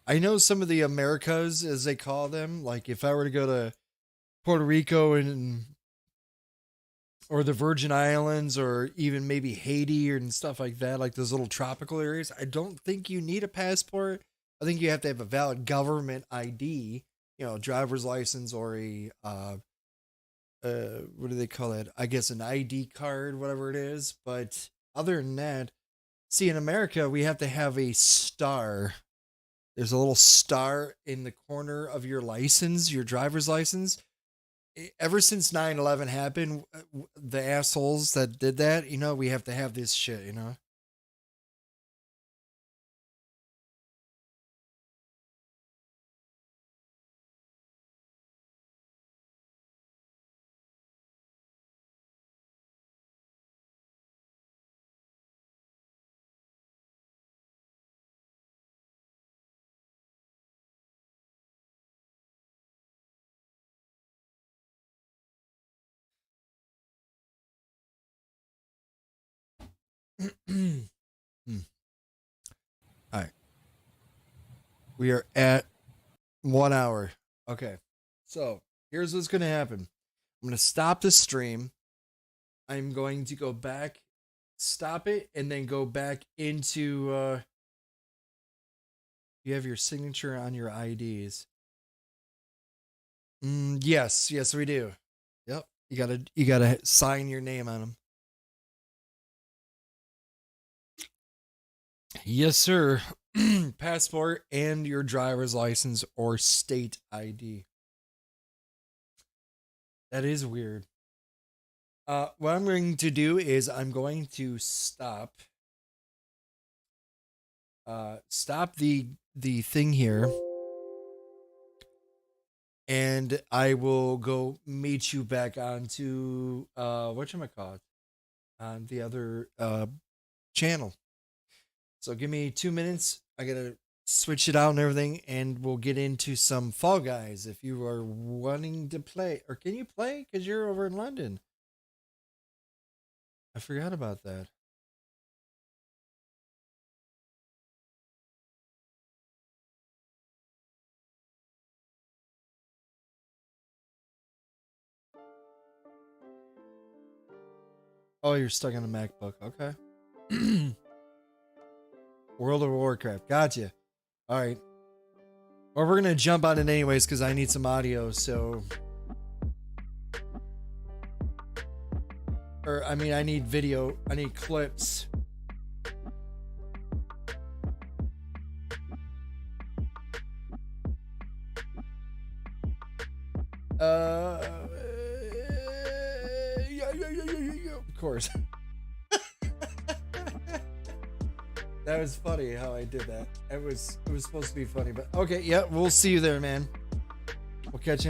I know some of the Americas, as they call them, like if I were to go to Puerto Rico and or the Virgin Islands or even maybe Haiti and stuff like that, like those little tropical areas, I don't think you need a passport. I think you have to have a valid government ID, driver's license or a what do they call it? I guess an ID card, whatever it is. But other than that, see, in America, we have to have a star. There's a little star in the corner of your license, your driver's license. Ever since 9/11 happened, the assholes that did that, we have to have this shit. Hmm. All right. We are at 1 hour. Okay. So here's what's going to happen. I'm going to stop the stream. I'm going to go back, stop it, and then go back into. You have your signature on your IDs. Yes, we do. Yep. You gotta sign your name on them. Yes, sir. Passport and your driver's license or state ID. That is weird. What I'm going to do is I'm going to stop the thing here, and I will go meet you back onto whatchamacallit, on the other channel. So give me 2 minutes. I gotta switch it out and everything, and we'll get into some Fall Guys if you are wanting to play. Or can you play? Because you're over in London. I forgot about that. Oh, you're stuck on the MacBook. Okay. World of Warcraft. Gotcha. All right. Well, we're gonna jump on it anyways because I need some audio. So, or I mean, I need video. I need clips. Yeah. Of course. That was funny how I did that. It was supposed to be funny, but okay, yeah, we'll see you there, man. We'll catch you.